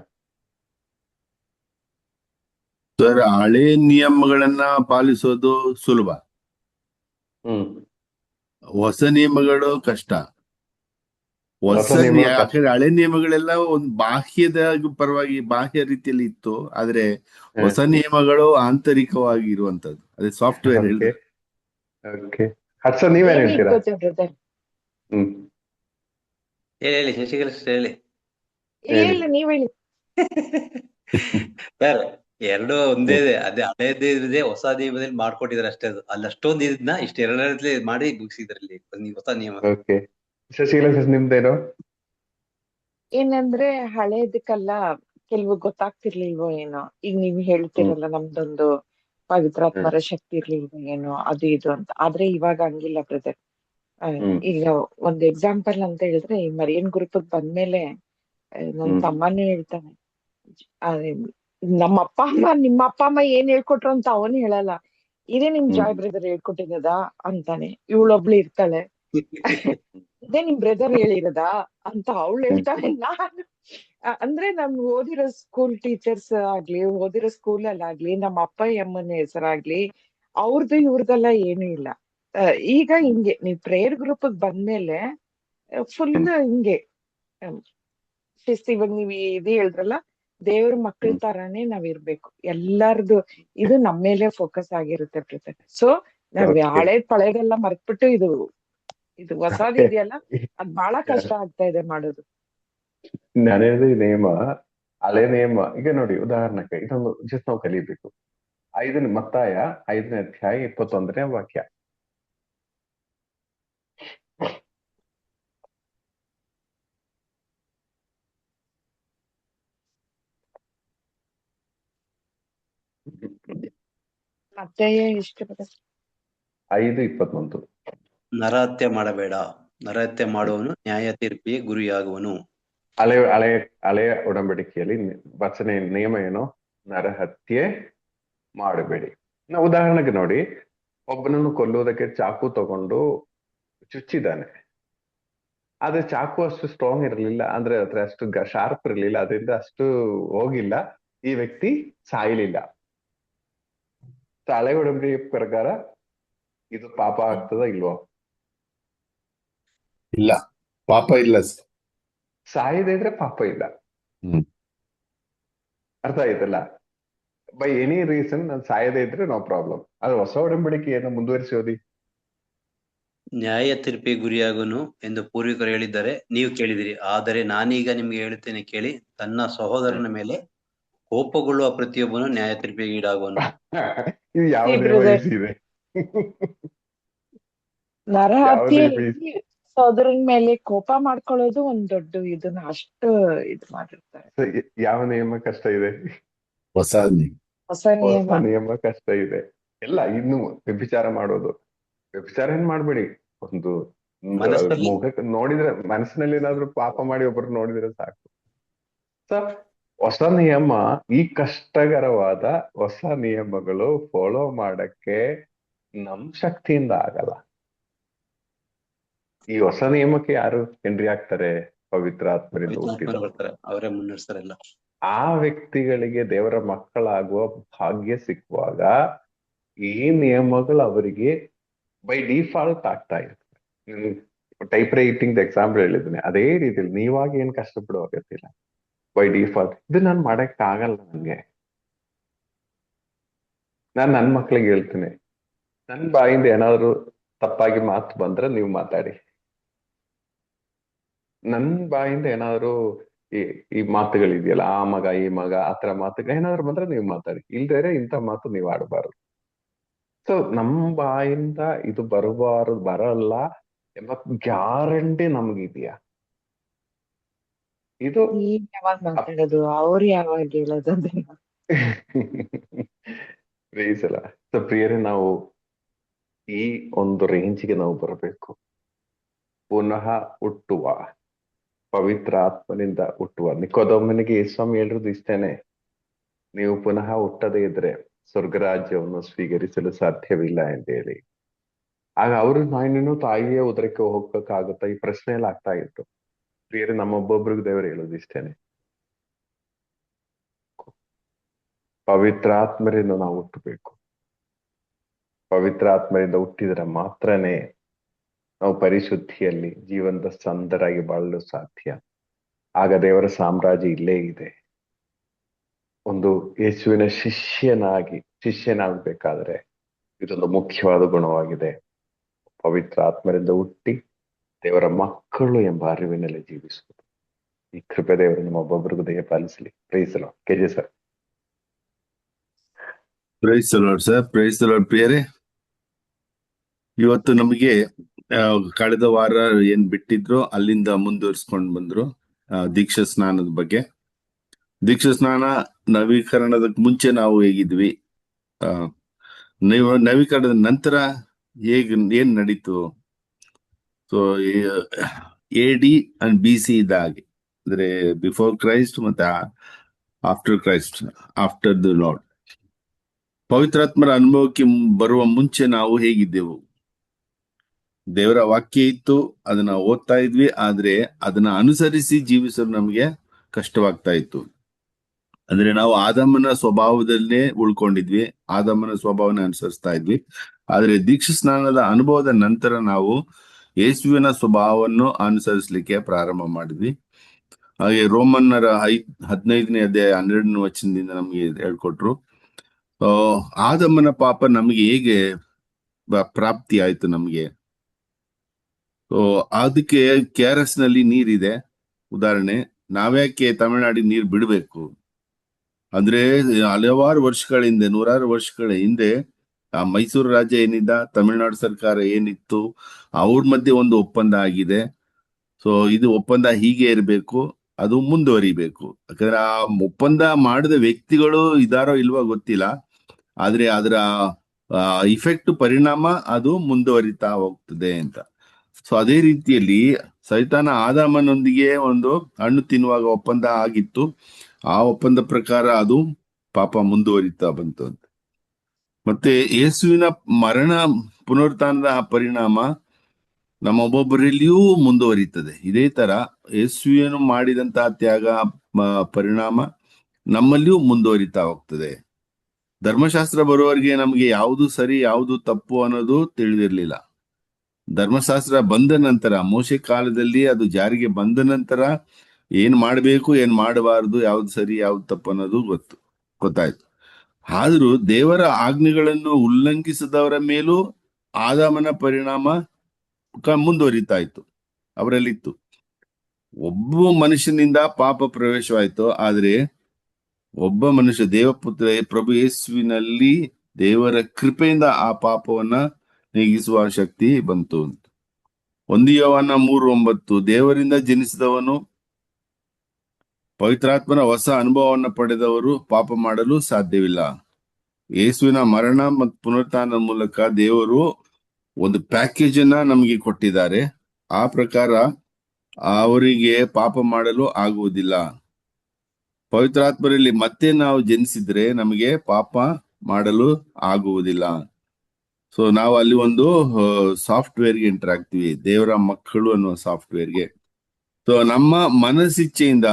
ಸರ್, ಹಳೆ ನಿಯಮಗಳನ್ನ ಪಾಲಿಸೋದು ಸುಲಭ, ಹ್ಮ್. ಹೊಸ ನಿಯಮಗಳು ಕಷ್ಟ. ಹೊಸ ನಿಯಮಗಳು ಕಷ್ಟ. ಯಾಕಂದ್ರೆ ಹಳೆ ನಿಯಮಗಳೆಲ್ಲ ಒಂದು ಬಾಹ್ಯದ ಪರವಾಗಿ ಬಾಹ್ಯ ರೀತಿಯಲ್ಲಿ ಇತ್ತು, ಆದ್ರೆ ಹೊಸ ನಿಯಮಗಳು ಆಂತರಿಕವಾಗಿ ಇರುವಂತದ್ದು, ಅದೇ ಸಾಫ್ಟ್ವೇರ್ ಓಕೆ ಹೇಳಿದ್ರೆ. ಓಕೆ. ಹಡ್ಸನ್ ನೀವೇನ್ ಏನ್ ಹೇಳ್ತೀರಾ? ಗೊತ್ತಾ ಬ್ರದರ್, ಹ್ಮ್. ಹೇಳಿ ಶಶಿಕಲಾ sister ಹೇಳಿ. ಹೇಳಿ ನೀವ್ ಹೇಳಿ. ಸರ್, ಎರಡು ಒಂದೇ ಇದೆ. ಅದೇ ಹಳೇದೇ ಇದೆ, ಹೊಸ ನಿಯಮದಲ್ಲಿ ಮಾಡ್ಕೊಟ್ಟಿದ್ದಾರೆ ಅಷ್ಟೇ. ಅದು ಅಲ್ಲಿ ಅಷ್ಟೊಂದು ಇದನ್ನ ಇಷ್ಟು ಎರಡರಲ್ಲಿ ಮಾಡಿ ಮುಗಿಸಿದ್ರಲ್ಲಿ ಹೊಸ ನಿಯಮ. ಓಕೆ. ಶಶಿಕಲಾ ಸರ್ ನಿಮ್ದೇನು? ಏನಂದ್ರೆ ಹಳೇದಕ್ಕೆಲ್ಲ ಕೆಲವು ಗೊತ್ತಾಗ್ತಿರ್ಲಿಲ್ವೋ ಏನೋ. ಈಗ ನೀವ್ ಹೇಳ್ತಿರಲ್ಲ ನಮ್ದೊಂದು ಪವಿತ್ರಾತ್ಮರ ಶಕ್ತಿ ಇರ್ಲಿಲ್ವೋ ಏನೋ ಅದು ಇದು ಅಂತ. ಆದ್ರೆ ಇವಾಗ ಹಂಗಿಲ್ಲ ಬ್ರದರ್. ಈಗ ಒಂದ್ ಎಕ್ಸಾಂಪಲ್ ಅಂತ ಹೇಳಿದ್ರೆ, ಈ ಮರಿಯನ್ ಗ್ರೂಪ್ ಬಂದ್ಮೇಲೆ ನನ್ ತಮ್ಮನೇ ಹೇಳ್ತಾನೆ, ನಮ್ಮ ಅಪ್ಪ ಅಮ್ಮ ನಿಮ್ಮ ಅಪ್ಪ ಅಮ್ಮ ಏನ್ ಹೇಳ್ಕೊಟ್ರು ಅಂತ ಅವನು ಹೇಳಲ್ಲ, ಇದೇ ನಿಮ್ ಜಾಯ್ ಬ್ರದರ್ ಹೇಳ್ಕೊಟ್ಟಿರೋದಾ ಅಂತಾನೆ. ಇವಳೊಬ್ಳು ಇರ್ತಾಳೆ, ಇದೇ ನಿಮ್ ಬ್ರದರ್ ಹೇಳಿರೋದಾ ಅಂತ ಅವಳು ಹೇಳ್ತಾಳೆ. ನಾನು ಅಂದ್ರೆ ನಮ್ ಓದಿರೋ ಸ್ಕೂಲ್ ಟೀಚರ್ಸ್ ಆಗ್ಲಿ, ಓದಿರೋ ಸ್ಕೂಲ್ ಅಲ್ಲಾಗ್ಲಿ, ನಮ್ಮ ಅಪ್ಪ ಅಮ್ಮನ ಹೆಸರಾಗ್ಲಿ ಅವ್ರದ್ದು ಇವ್ರದೆಲ್ಲ ಏನು ಇಲ್ಲ. ಈಗ ಹಿಂಗೆ ನೀವ್ ಪ್ರೇಯರ್ ಗ್ರೂಪ್ ಬಂದ್ಮೇಲೆ ಫುಲ್ ಹಿಂಗೆ ಇವಾಗ ನೀವ್ ಇದು ಹೇಳಿದ್ರಲ್ಲ, ದೇವ್ರ ಮಕ್ಕಳ ತರಾನೇ ನಾವ್ ಇರ್ಬೇಕು. ಎಲ್ಲಾರ್ದು ಇದು ನಮ್ಮ ಮೇಲೆ ಫೋಕಸ್ ಆಗಿರುತ್ತೆ ಬ್ರದರ್. ಸೊ ನಾವ್ ಹಳೇದ್ ಪಳೇದೆಲ್ಲ ಮರ್ತ್ಬಿಟ್ಟು ಇದು ಹೊಸದ್ ಇದೆಯಲ್ಲ, ಅದ್ ಬಹಳ ಕಷ್ಟ ಆಗ್ತಾ ಇದೆ ಮಾಡೋದು. ನಾನೇಳಿದ ನಿಯಮ, ಹಳೆ ನಿಯಮ. ಈಗ ನೋಡಿ, ಉದಾಹರಣೆಗೆ ಇದೊಂದು ಜಸ್ಟ್ ನಾವು ಕಲಿಬೇಕು. ಮತ್ತಾಯ 5ನೇ ಅಧ್ಯಾಯ 21ನೇ ವಾಕ್ಯ. ಮತ್ತೆ ಎಷ್ಟು ಬ್ರದರ್? 5:21. ನರಹತ್ಯೆ ಮಾಡಬೇಡ, ನರಹತ್ಯೆ ಮಾಡುವವನು ನ್ಯಾಯ ತೀರ್ಪಿಗೆ ಗುರಿಯಾಗುವನು. ಹಳೆಯ ಒಡಂಬಡಿಕೆಯಲ್ಲಿ ವಚನ ನಿಯಮ ಏನು? ನರಹತ್ಯೆ ಮಾಡಬೇಡಿ. ನಾವು ಉದಾಹರಣೆಗೆ ನೋಡಿ, ಒಬ್ಬನನ್ನು ಕೊಲ್ಲುವುದಕ್ಕೆ ಚಾಕು ತಗೊಂಡು ಚುಚ್ಚಿದ್ದಾನೆ. ಆದ್ರೆ ಚಾಕು ಅಷ್ಟು ಸ್ಟ್ರಾಂಗ್ ಇರಲಿಲ್ಲ, ಅಂದ್ರೆ ಅದ್ರ ಅಷ್ಟು ಶಾರ್ಪ್ ಇರಲಿಲ್ಲ, ಅದರಿಂದ ಅಷ್ಟು ಹೋಗಿಲ್ಲ, ಈ ವ್ಯಕ್ತಿ ಸಾಯ್ಲಿಲ್ಲ. ಹಳೆ ಒಡಂಬಡಿಕೆ ಪ್ರಕಾರ ಇದು ಪಾಪ ಆಗ್ತದ ಇಲ್ವೋ? ಇಲ್ಲ, ಪಾಪ ಇಲ್ಲ. ಸಾಯದೇ ಇದ್ರೆ ಪಾಪ ಇಲ್ಲ. ಅರ್ಥ ಆಯ್ತಲ್ಲ? ಬೈ ಎನಿ ರೀಸನ್ ನಾನು ಸಾಯದೇ ಇದ್ರೆ ನೋ ಪ್ರಾಬ್ಲಮ್. ಅದು ಹೊಸ ಒಡಂಬಡಿಕೆಯನ್ನು ಮುಂದುವರಿಸಿ ಓದಿ. ನ್ಯಾಯ ತೀರ್ಪಿಗೆ ಗುರಿಯಾಗುವನು ಎಂದು ಪೂರ್ವಿಕರು ಹೇಳಿದ್ದಾರೆ, ನೀವು ಕೇಳಿದಿರಿ. ಆದರೆ ನಾನೀಗ ನಿಮ್ಗೆ ಹೇಳುತ್ತೇನೆ ಕೇಳಿ, ತನ್ನ ಸಹೋದರನ ಮೇಲೆ ಕೋಪಗೊಳ್ಳುವ ಪ್ರತಿಯೊಬ್ಬನು ನ್ಯಾಯ ತೀರ್ಪಿಗೆ ಈಡಾಗುವನು. ಇದು ಯಾವ ಇದೆ? ನರಹತ್ಯೆ ಸಹೋದರನ ಮೇಲೆ ಕೋಪ ಮಾಡ್ಕೊಳ್ಳೋದು ಒಂದ್ ದೊಡ್ಡ ಇದನ್ನ ಅಷ್ಟು ಇದು ಮಾಡಿರ್ತಾರೆ. ಯಾವ ನಿಯಮ ಕಷ್ಟ ಇದೆ? ಹೊಸ ನಿಯಮ ಕಷ್ಟ ಇದೆ. ಎಲ್ಲ ಇನ್ನು ವ್ಯಭಿಚಾರ ಮಾಡೋದು. ವ್ಯಭಿಚಾರ ಏನ್ ಮಾಡ್ಬೇಡಿ, ಒಂದು ಮುಖಕ್ಕೆ ನೋಡಿದ್ರೆ, ಮನಸ್ಸಿನಲ್ಲಿ ಏನಾದ್ರು ಪಾಪ ಮಾಡಿ ಒಬ್ಬರು ನೋಡಿದ್ರೆ ಸಾಕು. ಹೊಸ ನಿಯಮ, ಈ ಕಷ್ಟಕರವಾದ ಹೊಸ ನಿಯಮಗಳು ಫಾಲೋ ಮಾಡಕ್ಕೆ ನಮ್ ಶಕ್ತಿಯಿಂದ ಆಗಲ್ಲ. ಈ ಹೊಸ ನಿಯಮಕ್ಕೆ ಯಾರು ಎಂಟ್ರಿ ಆಗ್ತಾರೆ? ಪವಿತ್ರ ಆತ್ಮರಿಂದ ಬರ್ತಾರೆ, ಅವರೇ ಮುನ್ನಡೆಸ್ತಾರಲ್ಲ. ಆ ವ್ಯಕ್ತಿಗಳಿಗೆ ದೇವರ ಮಕ್ಕಳಾಗುವ ಭಾಗ್ಯ ಸಿಕ್ಕುವಾಗ ಈ ನಿಯಮಗಳು ಅವರಿಗೆ ಬೈ ಡಿಫಾಲ್ಟ್ ಆಗ್ತಾ ಇರ್ತದೆ. ಟೈಪ್ ರೈಟಿಂಗ್ ಎಕ್ಸಾಂಪಲ್ ಹೇಳಿದ್ದೀನಿ, ಅದೇ ರೀತಿಯಲ್ಲಿ ನೀವಾಗಿ ಏನ್ ಕಷ್ಟಪಡೋ ಅಗತ್ಯ ಬೈ ಡಿಫಾಲ್ಟ್ ಇದು ನಾನು ಮಾಡಕ್ ಆಗಲ್ಲ. ನಂಗೆ ನಾನ್ ನನ್ ಮಕ್ಳಿಗೆ ಹೇಳ್ತೀನಿ, ನನ್ ಬಾಯಿಂದ ಏನಾದ್ರು ತಪ್ಪಾಗಿ ಮಾತು ಬಂದ್ರೆ ನೀವು ಮಾತಾಡಿ. ನನ್ ಬಾಯಿಂದ ಏನಾದ್ರು ಈ ಮಾತುಗಳಿದೆಯಲ್ಲ, ಆ ಮಗ ಈ ಮಗ ಆತರ ಮಾತುಗಳು ಏನಾದ್ರು ಬಂದ್ರೆ ನೀವು ಮಾತಾಡಿ, ಇಲ್ದೇರೆ ಇಂಥ ಮಾತು ನೀವು ಆಡಬಾರದು. ಸೊ ನಮ್ ಬಾಯಿಂದ ಇದು ಬರಲ್ಲ ಎಂಬ ಗ್ಯಾರಂಟಿ ನಮ್ಗಿದ್ಯಾ? ಇದು ಯಾವಾಗ ಮಾತಾಡೋದು, ಅವ್ರು ಯಾವಾಗ ಹೇಳೋದು? ಸೊ ಪ್ರಿಯರೇ, ನಾವು ಈ ಒಂದು ರೇಂಜ್ಗೆ ನಾವು ಬರಬೇಕು. ಪುನಃ ಹುಟ್ಟುವ, ಪವಿತ್ರ ಆತ್ಮನಿಂದ ಹುಟ್ಟುವ. ನಿಕೋದೇಮನಿಗೆ ಸ್ವಾಮಿ ಹೇಳಿರೋದು ಇಷ್ಟೇನೆ, ನೀವು ಪುನಃ ಹುಟ್ಟದೇ ಇದ್ರೆ ಸ್ವರ್ಗರಾಜ್ಯವನ್ನು ಸ್ವೀಕರಿಸಲು ಸಾಧ್ಯವಿಲ್ಲ ಅಂತ ಹೇಳಿ. ಆಗ ಅವರು ನಾನಿನ್ನು ತಾಯಿಯ ಉದರಕ್ಕೆ ಹೋಗ್ಬೇಕಾಗುತ್ತಾ, ಈ ಪ್ರಶ್ನೆ ಎಲ್ಲ ಆಗ್ತಾ ಇತ್ತು. ಪ್ರಿಯರೇ, ನಮ್ಮೊಬ್ಬೊಬ್ರಿಗೆ ದೇವರು ಹೇಳೋದು ಇಷ್ಟೇನೆ, ಪವಿತ್ರಾತ್ಮರಿಂದ ನಾವು ಹುಟ್ಟಬೇಕು. ಪವಿತ್ರಾತ್ಮರಿಂದ ಹುಟ್ಟಿದರೆ ಮಾತ್ರನೇ ನಾವು ಪರಿಶುದ್ಧಿಯಲ್ಲಿ ಜೀವನದ ಸಂದರಾಗಿ ಬಾಳಲು ಸಾಧ್ಯ. ಆಗ ದೇವರ ಸಾಮ್ರಾಜ್ಯ ಇಲ್ಲೇ ಇದೆ. ಒಂದು ಯೇಸುವಿನ ಶಿಷ್ಯನಾಗಬೇಕಾದ್ರೆ ಇದೊಂದು ಮುಖ್ಯವಾದ ಗುಣವಾಗಿದೆ. ಪವಿತ್ರ ಆತ್ಮರಿಂದ ಹುಟ್ಟಿ ದೇವರ ಮಕ್ಕಳು ಎಂಬ ಅರಿವಿನಲ್ಲಿ ಜೀವಿಸುವುದು. ಈ ಕೃಪೆ ದೇವರು ನಮ್ಮ ಒಬ್ಬೊಬ್ಬರಿಗೂ ದಯ ಪಾಲಿಸಲಿ. ಪ್ರೈಸಲು KJ sir. Praise the Lord sir, praise the Lord ಪ್ರಿಯರೇ. ಇವತ್ತು ನಮಗೆ ಕಳೆದ ವಾರ ಏನ್ ಬಿಟ್ಟಿದ್ರು ಅಲ್ಲಿಂದ ಮುಂದುವರಿಸ್ಕೊಂಡು ಬಂದ್ರು ದೀಕ್ಷಾ ಸ್ನಾನದ ಬಗ್ಗೆ. ದೀಕ್ಷಾ ಸ್ನಾನ ನವೀಕರಣದ ಮುಂಚೆ ನಾವು ಹೇಗಿದ್ವಿ, ನವೀಕರಣದ ನಂತರ ಏನ್ ನಡೀತು. ಸೊ AD ಅಂಡ್ BC ಇದ್ದಾಗೆ, ಅಂದ್ರೆ ಬಿಫೋರ್ ಕ್ರೈಸ್ಟ್ ಮತ್ತೆ after Christ, after the Lord. ಪವಿತ್ರಾತ್ಮರ ಅನುಭವಕ್ಕೆ ಬರುವ ಮುಂಚೆ ನಾವು ಹೇಗಿದ್ದೆವು? ದೇವರ ವಾಕ್ಯ ಇತ್ತು, ಅದನ್ನ ಓದ್ತಾ ಇದ್ವಿ, ಆದ್ರೆ ಅದನ್ನ ಅನುಸರಿಸಿ ಜೀವಿಸಲು ನಮಗೆ ಕಷ್ಟವಾಗ್ತಾ ಇತ್ತು. ಅಂದ್ರೆ ನಾವು ಆದಾಮನ ಸ್ವಭಾವದಲ್ಲೇ ಉಳ್ಕೊಂಡಿದ್ವಿ, ಆದಾಮನ ಸ್ವಭಾವನ ಅನುಸರಿಸ್ತಾ ಇದ್ವಿ. ಆದ್ರೆ ದೀಕ್ಷಾ ಸ್ನಾನದ ಅನುಭವದ ನಂತರ ನಾವು ಯೇಸುವಿನ ಸ್ವಭಾವವನ್ನು ಅನುಸರಿಸಲಿಕ್ಕೆ ಪ್ರಾರಂಭ ಮಾಡಿದ್ವಿ. ಹಾಗೆ ರೋಮನ್ನರ 15ನೇ ಅಧ್ಯಾಯ 12ನೇ ವಚನದಿಂದ ನಮಗೆ ಹೇಳ್ಕೊಟ್ರು ಆದಾಮನ ಪಾಪ ನಮಗೆ ಹೇಗೆ ಪ್ರಾಪ್ತಿ ಆಯ್ತು ನಮಗೆ. ಅದಕ್ಕೆ KRS ನಲ್ಲಿ ನೀರಿದೆ. ಉದಾಹರಣೆ, ನಾವ್ಯಾಕೆ ತಮಿಳುನಾಡಿಗೆ ನೀರು ಬಿಡಬೇಕು ಅಂದ್ರೆ, ಹಲವಾರು ವರ್ಷಗಳ ಹಿಂದೆ, ನೂರಾರು ವರ್ಷಗಳ ಹಿಂದೆ ಆ ಮೈಸೂರು ರಾಜ್ಯ ಏನಿದ್ದ, ತಮಿಳುನಾಡು ಸರ್ಕಾರ ಏನಿತ್ತು, ಅವ್ರ ಮಧ್ಯೆ ಒಂದು ಒಪ್ಪಂದ ಆಗಿದೆ. ಸೊ ಇದು ಒಪ್ಪಂದ ಹೀಗೆ ಇರಬೇಕು, ಅದು ಮುಂದುವರಿಬೇಕು. ಯಾಕಂದ್ರೆ ಆ ಒಪ್ಪಂದ ಮಾಡಿದ ವ್ಯಕ್ತಿಗಳು ಇದಾರೋ ಇಲ್ವೋ ಗೊತ್ತಿಲ್ಲ, ಆದ್ರೆ ಅದರ ಇಫೆಕ್ಟ್, ಪರಿಣಾಮ ಅದು ಮುಂದುವರಿತಾ ಹೋಗ್ತದೆ ಅಂತ. ಸೊ ಅದೇ ರೀತಿಯಲ್ಲಿ ಸೈತಾನ ಆದಾಮನೊಂದಿಗೆ ಒಂದು ಹಣ್ಣು ತಿನ್ನುವಾಗ ಒಪ್ಪಂದ ಆಗಿತ್ತು. ಆ ಒಪ್ಪಂದ ಪ್ರಕಾರ ಅದು ಪಾಪ ಮುಂದುವರಿತಾ ಬಂತು ಅಂತ. ಮತ್ತೆ ಯೇಸುವಿನ ಮರಣ ಪುನರುತ್ಥಾನದ ಪರಿಣಾಮ ನಮ್ಮ ಒಬ್ಬೊಬ್ಬರಲ್ಲಿಯೂ ಮುಂದುವರಿತದೆ. ಇದೇ ತರ ಯೇಸುವಿನ ಮಾಡಿದಂತಹ ತ್ಯಾಗ ಪರಿಣಾಮ ನಮ್ಮಲ್ಲಿಯೂ ಮುಂದುವರಿತಾ ಹೋಗ್ತದೆ. ಧರ್ಮಶಾಸ್ತ್ರ ಬರುವವರೆಗೆ ನಮಗೆ ಯಾವುದು ಸರಿ ಯಾವುದು ತಪ್ಪು ಅನ್ನೋದು ತಿಳಿದಿರ್ಲಿಲ್ಲ. ಧರ್ಮಶಾಸ್ತ್ರ ಬಂದ ನಂತರ, ಮೋಶೆ ಕಾಲದಲ್ಲಿ ಅದು ಜಾರಿಗೆ ಬಂದ ನಂತರ ಏನ್ ಮಾಡ್ಬೇಕು ಏನ್ ಮಾಡಬಾರದು, ಯಾವ್ದು ಸರಿ ಯಾವ್ದು ತಪ್ಪು ಅನ್ನೋದು ಗೊತ್ತಾಯ್ತು. ಆದ್ರೂ ದೇವರ ಆಜ್ಞೆಗಳನ್ನು ಉಲ್ಲಂಘಿಸಿದವರ ಮೇಲೂ ಆದಾಮನ ಪರಿಣಾಮ ಮುಂದುವರಿತಾ ಇತ್ತು, ಅವರಲ್ಲಿತ್ತು. ಒಬ್ಬ ಮನುಷ್ಯನಿಂದ ಪಾಪ ಪ್ರವೇಶವಾಯ್ತು, ಆದ್ರೆ ಒಬ್ಬ ಮನುಷ್ಯ, ದೇವಪುತ್ರ ಪ್ರಭು ಯೇಸುವಿನಲ್ಲಿ ದೇವರ ಕೃಪೆಯಿಂದ ಆ ಪಾಪವನ್ನ ನೀಗಿಸುವ ಶಕ್ತಿ ಬಂತು. 1 ಯೋಹಾನ 3:9, ದೇವರಿಂದ ಜನಿಸಿದವನು, ಪವಿತ್ರಾತ್ಮನ ಹೊಸ ಅನುಭವವನ್ನು ಪಡೆದವರು ಪಾಪ ಮಾಡಲು ಸಾಧ್ಯವಿಲ್ಲ. ಯೇಸುವಿನ ಮರಣ ಮತ್ತು ಪುನರುತ್ಥಾನದ ಮೂಲಕ ದೇವರು ಒಂದು ಪ್ಯಾಕೇಜ್ ಅನ್ನ ನಮಗೆ ಕೊಟ್ಟಿದ್ದಾರೆ. ಆ ಪ್ರಕಾರ ಅವರಿಗೆ ಪಾಪ ಮಾಡಲು ಆಗುವುದಿಲ್ಲ. ಪವಿತ್ರಾತ್ಮರಲ್ಲಿ ಮತ್ತೆ ನಾವು ಜನಿಸಿದ್ರೆ ನಮಗೆ ಪಾಪ ಮಾಡಲು ಆಗುವುದಿಲ್ಲ. ಸೊ ನಾವು ಅಲ್ಲಿ ಒಂದು ಸಾಫ್ಟ್ವೇರ್ಗೆ ಎಂಟರ್ ಆಗ್ತೀವಿ, ದೇವರ ಮಕ್ಕಳು ಅನ್ನುವ ಸಾಫ್ಟ್ವೇರ್ಗೆ. ಸೊ ನಮ್ಮ ಮನಸ್ಸಿಚ್ಛೆಯಿಂದ,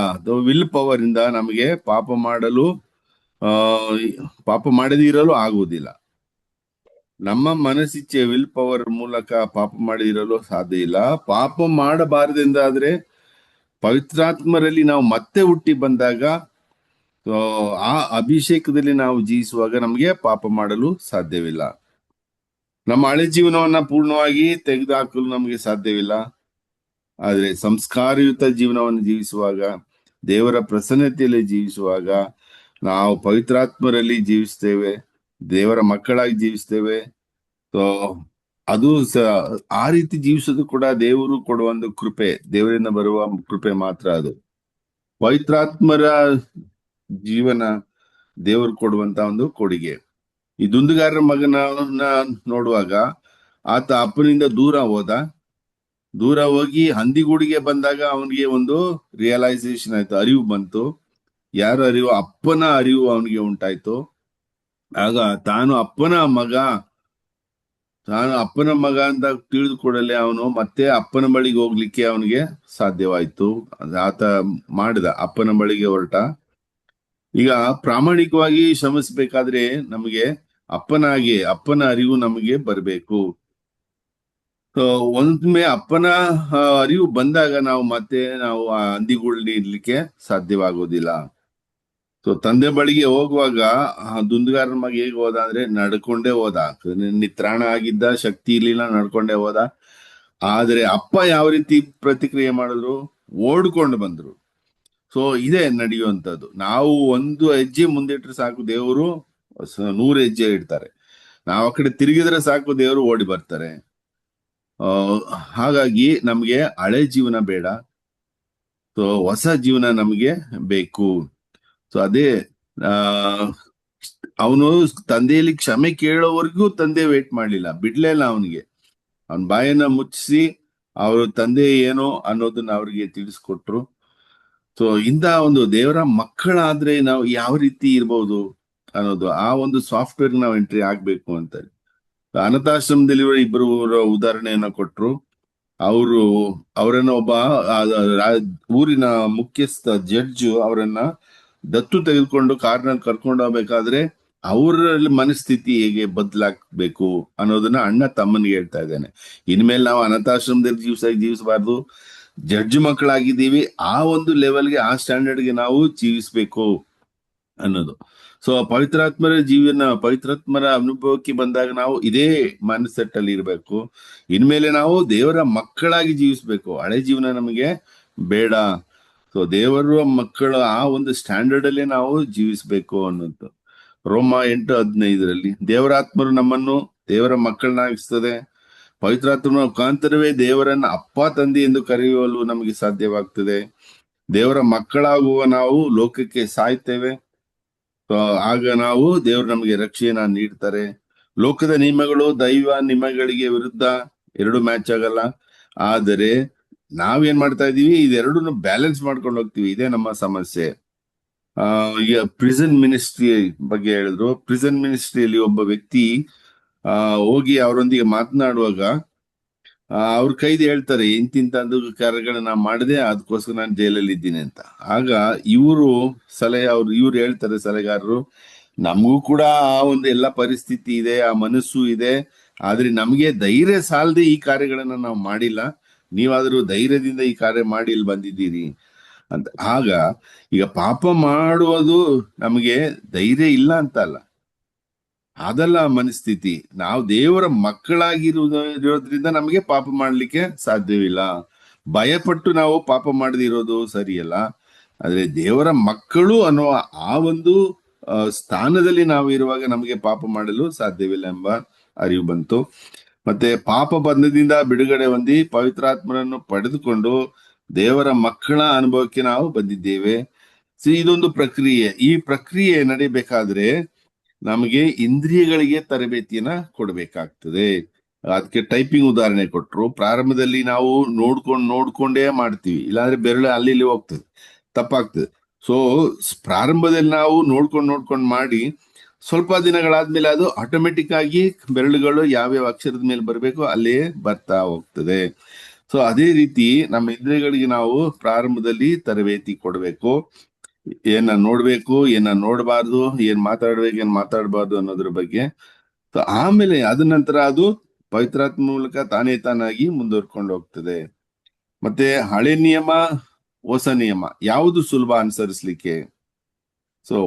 ವಿಲ್ ಪವರ್ ಇಂದ ನಮಗೆ ಪಾಪ ಮಾಡದೇ ಇರಲು ಆಗುವುದಿಲ್ಲ. ನಮ್ಮ ಮನಸ್ಸಿಚ್ಛೆ, ವಿಲ್ ಪವರ್ ಮೂಲಕ ಪಾಪ ಮಾಡದಿರಲು ಸಾಧ್ಯ ಇಲ್ಲ. ಪಾಪ ಮಾಡಬಾರದೆಂದಾದ್ರೆ ಪವಿತ್ರಾತ್ಮರಲ್ಲಿ ನಾವು ಮತ್ತೆ ಹುಟ್ಟಿ ಬಂದಾಗ, ಆ ಅಭಿಷೇಕದಲ್ಲಿ ನಾವು ಜೀವಿಸುವಾಗ ನಮಗೆ ಪಾಪ ಮಾಡಲು ಸಾಧ್ಯವಿಲ್ಲ. ನಮ್ಮ ಹಳೆ ಜೀವನವನ್ನ ಪೂರ್ಣವಾಗಿ ತೆಗೆದುಹಾಕಲು ನಮಗೆ ಸಾಧ್ಯವಿಲ್ಲ. ಆದ್ರೆ ಸಂಸ್ಕಾರಯುತ ಜೀವನವನ್ನು ಜೀವಿಸುವಾಗ, ದೇವರ ಪ್ರಸನ್ನತೆಯಲ್ಲಿ ಜೀವಿಸುವಾಗ ನಾವು ಪವಿತ್ರಾತ್ಮರಲ್ಲಿ ಜೀವಿಸ್ತೇವೆ, ದೇವರ ಮಕ್ಕಳಾಗಿ ಜೀವಿಸ್ತೇವೆ. ಸೊ ಅದು ಆ ರೀತಿ ಜೀವಿಸೋದು ಕೂಡ ದೇವರು ಕೊಡುವ ಒಂದು ಕೃಪೆ, ದೇವರಿಂದ ಬರುವ ಕೃಪೆ ಮಾತ್ರ. ಅದು ಪವಿತ್ರಾತ್ಮರ ಜೀವನ ದೇವರು ಕೊಡುವಂತ ಒಂದು ಕೊಡುಗೆ. ಈ ದುಂದುಗಾರರ ಮಗನನ್ನ ನೋಡುವಾಗ ಆತ ಅಪ್ಪನಿಂದ ದೂರ ಹೋಗಿ ಹಂದಿಗೂಡಿಗೆ ಬಂದಾಗ ಅವನಿಗೆ ಒಂದು ರಿಯಲೈಸೇಷನ್ ಆಯ್ತು, ಅರಿವು ಬಂತು. ಯಾರ ಅರಿವು? ಅಪ್ಪನ ಅರಿವು ಅವನಿಗೆ ಉಂಟಾಯ್ತು. ಆಗ ತಾನು ಅಪ್ಪನ ಮಗ ಅಂತ ತಿಳಿದುಕೊಡಲೆ ಅವನು ಮತ್ತೆ ಅಪ್ಪನ ಬಳಿಗೆ ಹೋಗ್ಲಿಕ್ಕೆ ಅವನಿಗೆ ಸಾಧ್ಯವಾಯ್ತು. ಆತ ಮಾಡಿದ, ಅಪ್ಪನ ಬಳಿಗೆ ಹೊರಟ. ಈಗ ಪ್ರಾಮಾಣಿಕವಾಗಿ ಶ್ರಮಿಸ್ಬೇಕಾದ್ರೆ ನಮಗೆ ಅಪ್ಪನ ಅರಿವು ನಮಗೆ ಬರಬೇಕು. ಒಮ್ಮೆ ಅಪ್ಪನ ಅರಿವು ಬಂದಾಗ ನಾವು ಆ ಹಂದಿಗೂಡಲ್ಲಿ ಇರ್ಲಿಕ್ಕೆ ಸಾಧ್ಯವಾಗೋದಿಲ್ಲ. ತಂದೆ ಬಳಿಗೆ ಹೋಗುವಾಗ ದುಂದುಗಾರನ ಮಗ ಹೇಗೆ ಹೋದ ಅಂದ್ರೆ ನಡ್ಕೊಂಡೇ ಹೋದ. ನಿತ್ರಾಣ ಆಗಿದ್ದ, ಶಕ್ತಿ ಇರ್ಲಿಲ್ಲ, ನಡ್ಕೊಂಡೇ ಹೋದ. ಆದ್ರೆ ಅಪ್ಪ ಯಾವ ರೀತಿ ಪ್ರತಿಕ್ರಿಯೆ ಮಾಡಿದ್ರು? ಓಡ್ಕೊಂಡು ಬಂದ್ರು. ಇದೇ ನಡೆಯುವಂಥದ್ದು. ನಾವು ಒಂದು ಹೆಜ್ಜೆ ಮುಂದಿಟ್ರೆ ಸಾಕು, ದೇವರು 100 ಹೆಜ್ಜೆ ಇಡ್ತಾರೆ. ನಾವು ಆ ಕಡೆ ತಿರುಗಿದ್ರೆ ಸಾಕು, ದೇವರು ಓಡಿ ಬರ್ತಾರೆ. ಹಾಗಾಗಿ ನಮ್ಗೆ ಹಳೆ ಜೀವನ ಬೇಡ, ಹೊಸ ಜೀವನ ನಮ್ಗೆ ಬೇಕು. ಅದೇ ಅವನು ತಂದೆಯಲ್ಲಿ ಕ್ಷಮೆ ಕೇಳೋವರೆಗೂ ತಂದೆ ವೇಟ್ ಮಾಡ್ಲಿಲ್ಲ, ಬಿಡ್ಲೇ ಇಲ್ಲ ಅವನಿಗೆ. ಅವನ ಬಾಯನ್ನ ಮುಚ್ಚಿಸಿ ಅವ್ರ ತಂದೆ ಏನೋ ಅನ್ನೋದನ್ನ ಅವ್ರಿಗೆ ತಿಳಿಸ್ಕೊಟ್ರು. ಇಂಥ ಒಂದು ದೇವರ ಮಕ್ಕಳಾದ್ರೆ ನಾವು ಯಾವ ರೀತಿ ಇರ್ಬೋದು ಅನ್ನೋದು, ಆ ಒಂದು ಸಾಫ್ಟ್ವೇರ್ ನಾವು ಎಂಟ್ರಿ ಆಗ್ಬೇಕು ಅಂತ. ಅನಾಥಾಶ್ರಮದಲ್ಲಿ ಇಬ್ಬರು ಉದಾಹರಣೆಯನ್ನ ಕೊಟ್ರು. ಅವರನ್ನ ಒಬ್ಬ ಊರಿನ ಮುಖ್ಯಸ್ಥ ಜಡ್ಜ್ ಅವರನ್ನ ದತ್ತು ತೆಗೆದುಕೊಂಡು ಕಾರ್ನಲ್ಲಿ ಕರ್ಕೊಂಡು ಹೋಗ್ಬೇಕಾದ್ರೆ ಅವರಲ್ಲಿ ಮನಸ್ಥಿತಿ ಹೇಗೆ ಬದಲಾಗಬೇಕು ಅನ್ನೋದನ್ನ ಅಣ್ಣ ತಮ್ಮನಿಗೆ ಹೇಳ್ತಾ ಇದ್ದೇನೆ. ಇನ್ಮೇಲೆ ನಾವು ಅನಾಥಾಶ್ರಮದಲ್ಲಿ ಜೀವಿಸಬಾರ್ದು, ಜಡ್ಜ್ ಮಕ್ಕಳಾಗಿದ್ದೀವಿ, ಆ ಒಂದು ಲೆವೆಲ್ಗೆ, ಆ ಸ್ಟ್ಯಾಂಡರ್ಡ್ಗೆ ನಾವು ಜೀವಿಸ್ಬೇಕು ಅನ್ನೋದು. ಪವಿತ್ರಾತ್ಮರ ಅನುಭವಕ್ಕೆ ಬಂದಾಗ ನಾವು ಇದೇ ಮೈಂಡ್ ಸೆಟ್ ಅಲ್ಲಿ ಇರ್ಬೇಕು. ಇನ್ಮೇಲೆ ನಾವು ದೇವರ ಮಕ್ಕಳಾಗಿ ಜೀವಿಸ್ಬೇಕು, ಹಳೆ ಜೀವನ ನಮಗೆ ಬೇಡ. ದೇವರ ಮಕ್ಕಳು ಆ ಒಂದು ಸ್ಟ್ಯಾಂಡರ್ಡ್ ಅಲ್ಲೇ ನಾವು ಜೀವಿಸ್ಬೇಕು ಅನ್ನೋದು. ರೋಮ 8:15 ದೇವರಾತ್ಮರು ನಮ್ಮನ್ನು ದೇವರ ಮಕ್ಕಳನ್ನಾಗಿಸ್ತದೆ. ಪವಿತ್ರಾತ್ಮನ ಮುಖಾಂತರವೇ ದೇವರನ್ನ ಅಪ್ಪ ತಂದೆ ಎಂದು ಕರೆಯುವಲು ನಮಗೆ ಸಾಧ್ಯವಾಗ್ತದೆ. ದೇವರ ಮಕ್ಕಳಾಗುವ ನಾವು ಲೋಕಕ್ಕೆ ಸಾಯ್ತೇವೆ. ಆಗ ದೇವರು ನಮಗೆ ರಕ್ಷೆಯನ್ನ ನೀಡ್ತಾರೆ. ಲೋಕದ ನಿಯಮಗಳು ದೈವ ನಿಯಮಗಳಿಗೆ ವಿರುದ್ಧ ಎರಡು ಮ್ಯಾಚ್ ಆಗಲ್ಲ. ಆದರೆ ನಾವೇನ್ ಮಾಡ್ತಾ ಇದೀವಿ, ಇದೆರಡನ್ನು ಬ್ಯಾಲೆನ್ಸ್ ಮಾಡ್ಕೊಂಡು ಹೋಗ್ತೀವಿ. ಇದೇ ನಮ್ಮ ಸಮಸ್ಯೆ. ಈಗ ಪ್ರಿಸನ್ ಮಿನಿಸ್ಟ್ರಿ ಬಗ್ಗೆ ಹೇಳಿದ್ರು. ಪ್ರಿಸನ್ ಮಿನಿಸ್ಟ್ರಿಯಲ್ಲಿ ಒಬ್ಬ ವ್ಯಕ್ತಿ ಹೋಗಿ ಅವರೊಂದಿಗೆ ಮಾತನಾಡುವಾಗ ಅವ್ರ ಕೈದು ಹೇಳ್ತಾರೆ, ಇಂತಿಂತದ್ದು ಕಾರ್ಯಗಳನ್ನ ಮಾಡಿದೆ, ಅದಕ್ಕೋಸ್ಕರ ನಾನು ಜೈಲಲ್ಲಿ ಇದ್ದೀನಿ ಅಂತ. ಆಗ ಇವ್ರು ಹೇಳ್ತಾರೆ, ಸಲಹೆಗಾರರು, ನಮಗೂ ಕೂಡ ಆ ಒಂದು ಎಲ್ಲ ಪರಿಸ್ಥಿತಿ ಇದೆ, ಆ ಮನಸ್ಸು ಇದೆ, ಆದ್ರೆ ನಮ್ಗೆ ಧೈರ್ಯ ಸಾಲದೆ ಈ ಕಾರ್ಯಗಳನ್ನ ನಾವು ಮಾಡಿಲ್ಲ, ನೀವಾದ್ರೂ ಧೈರ್ಯದಿಂದ ಈ ಕಾರ್ಯ ಮಾಡಿ ಇಲ್ಲಿ ಬಂದಿದ್ದೀರಿ ಅಂತ. ಆಗ ಈಗ ಪಾಪ ಮಾಡುವುದು ನಮಗೆ ಧೈರ್ಯ ಇಲ್ಲ ಅಂತ ಅಲ್ಲ, ಅದಲ್ಲ ಮನಸ್ಥಿತಿ. ನಾವು ದೇವರ ಮಕ್ಕಳಾಗಿರೋದ್ರಿಂದ ನಮಗೆ ಪಾಪ ಮಾಡ್ಲಿಕ್ಕೆ ಸಾಧ್ಯವಿಲ್ಲ. ಭಯಪಟ್ಟು ನಾವು ಪಾಪ ಮಾಡದಿರೋದು ಸರಿಯಲ್ಲ. ಆದ್ರೆ ದೇವರ ಮಕ್ಕಳು ಅನ್ನೋ ಆ ಒಂದು ಸ್ಥಾನದಲ್ಲಿ ನಾವು ಇರುವಾಗ ನಮಗೆ ಪಾಪ ಮಾಡಲು ಸಾಧ್ಯವಿಲ್ಲ ಎಂಬ ಅರಿವು ಬಂತು. ಮತ್ತೆ ಪಾಪ ಬಂಧದಿಂದ ಬಿಡುಗಡೆ ಹೊಂದಿ ಪವಿತ್ರಾತ್ಮರನ್ನು ಪಡೆದುಕೊಂಡು ದೇವರ ಮಕ್ಕಳ ಅನುಭವಕ್ಕೆ ನಾವು ಬಂದಿದ್ದೇವೆ. ಇದೊಂದು ಪ್ರಕ್ರಿಯೆ. ಈ ಪ್ರಕ್ರಿಯೆ ನಡಿಬೇಕಾದ್ರೆ ನಮಗೆ ಇಂದ್ರಿಯಗಳಿಗೆ ತರಬೇತಿಯನ್ನ ಕೊಡ್ಬೇಕಾಗ್ತದೆ. ಅದಕ್ಕೆ ಟೈಪಿಂಗ್ ಉದಾಹರಣೆ ಕೊಟ್ರು. ಪ್ರಾರಂಭದಲ್ಲಿ ನಾವು ನೋಡ್ಕೊಂಡೇ ಮಾಡ್ತೀವಿ, ಇಲ್ಲಾಂದ್ರೆ ಬೆರಳು ಅಲ್ಲಿ ಇಲ್ಲಿ ಹೋಗ್ತದೆ, ತಪ್ಪಾಗ್ತದೆ. ಪ್ರಾರಂಭದಲ್ಲಿ ನಾವು ನೋಡ್ಕೊಂಡು ಮಾಡಿ ಸ್ವಲ್ಪ ದಿನಗಳಾದ್ಮೇಲೆ ಅದು ಆಟೋಮೆಟಿಕ್ ಆಗಿ ಬೆರಳುಗಳು ಯಾವ್ಯಾವ ಅಕ್ಷರದ ಮೇಲೆ ಬರಬೇಕು ಅಲ್ಲೇ ಬರ್ತಾ ಹೋಗ್ತದೆ. ಅದೇ ರೀತಿ ನಮ್ಮ ಇಂದ್ರಿಯಗಳಿಗೆ ನಾವು ಪ್ರಾರಂಭದಲ್ಲಿ ತರಬೇತಿ ಕೊಡ್ಬೇಕು. ಏನ ನೋಡ್ಬೇಕು, ಏನ ನೋಡಬಾರ್ದು, ಏನ್ ಮಾತಾಡ್ಬೇಕು, ಏನ್ ಮಾತಾಡಬಾರ್ದು ಅನ್ನೋದ್ರ ಬಗ್ಗೆ. ಆಮೇಲೆ ಅದ ನಂತರ ಅದು ಪವಿತ್ರಾತ್ಮ ಮೂಲಕ ತಾನಾಗಿ ಮುಂದುವರ್ಕೊಂಡು ಹೋಗ್ತದೆ. ಮತ್ತೆ ಹಳೆ ನಿಯಮ, ಹೊಸ ನಿಯಮ ಯಾವುದು ಸುಲಭ ಅನುಸರಿಸ್ಲಿಕ್ಕೆ?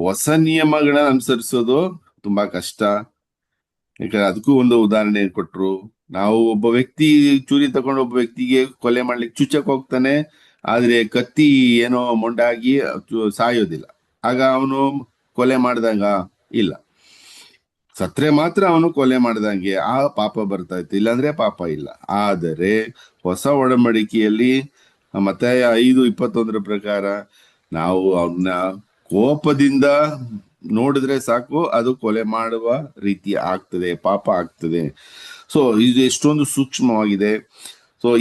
ಹೊಸ ನಿಯಮಗಳನ್ನ ಅನುಸರಿಸೋದು ತುಂಬಾ ಕಷ್ಟ. ಯಾಕಂದ್ರೆ ಅದಕ್ಕೂ ಒಂದು ಉದಾಹರಣೆ ಕೊಟ್ರು. ನಾವು ಒಬ್ಬ ವ್ಯಕ್ತಿ ಚೂರಿ ತಗೊಂಡು ಒಬ್ಬ ವ್ಯಕ್ತಿಗೆ ಕೊಲೆ ಮಾಡ್ಲಿಕ್ಕೆ ಚುಚ್ಚಕ್ ಹೋಗ್ತಾನೆ, ಆದ್ರೆ ಕತ್ತಿ ಏನೋ ಮೊಂಡಾಗಿ ಸಾಯೋದಿಲ್ಲ. ಆಗ ಅವನು ಕೊಲೆ ಮಾಡ್ದಂಗ ಇಲ್ಲ. ಸತ್ರೆ ಮಾತ್ರ ಅವನು ಕೊಲೆ ಮಾಡ್ದಂಗೆ ಆ ಪಾಪ ಬರ್ತಾ ಇತ್ತು, ಇಲ್ಲಾಂದ್ರೆ ಪಾಪ ಇಲ್ಲ. ಆದರೆ ಹೊಸ ಒಡಂಬಡಿಕೆಯಲ್ಲಿ ಮತ್ತಾಯ 5:21 ಪ್ರಕಾರ ನಾವು ಅವನ್ನ ಕೋಪದಿಂದ ನೋಡಿದ್ರೆ ಸಾಕು, ಅದು ಕೊಲೆ ಮಾಡುವ ರೀತಿ ಆಗ್ತದೆ, ಪಾಪ ಆಗ್ತದೆ. ಇದು ಎಷ್ಟೊಂದು ಸೂಕ್ಷ್ಮವಾಗಿದೆ.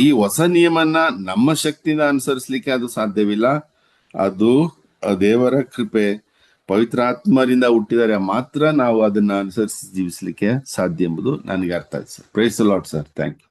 ಈ ಹೊಸ ನಿಯಮನ ನಮ್ಮ ಶಕ್ತಿಯಿಂದ ಅನುಸರಿಸಲಿಕ್ಕೆ ಅದು ಸಾಧ್ಯವಿಲ್ಲ. ಅದು ದೇವರ ಕೃಪೆ, ಪವಿತ್ರಾತ್ಮರಿಂದ ಹುಟ್ಟಿದರೆ ಮಾತ್ರ ನಾವು ಅದನ್ನ ಅನುಸರಿಸಿ ಜೀವಿಸಲಿಕ್ಕೆ ಸಾಧ್ಯ ಎಂಬುದು ನನಗೆ ಅರ್ಥ ಆಯ್ತು sir. Praise the Lord sir. Thank you.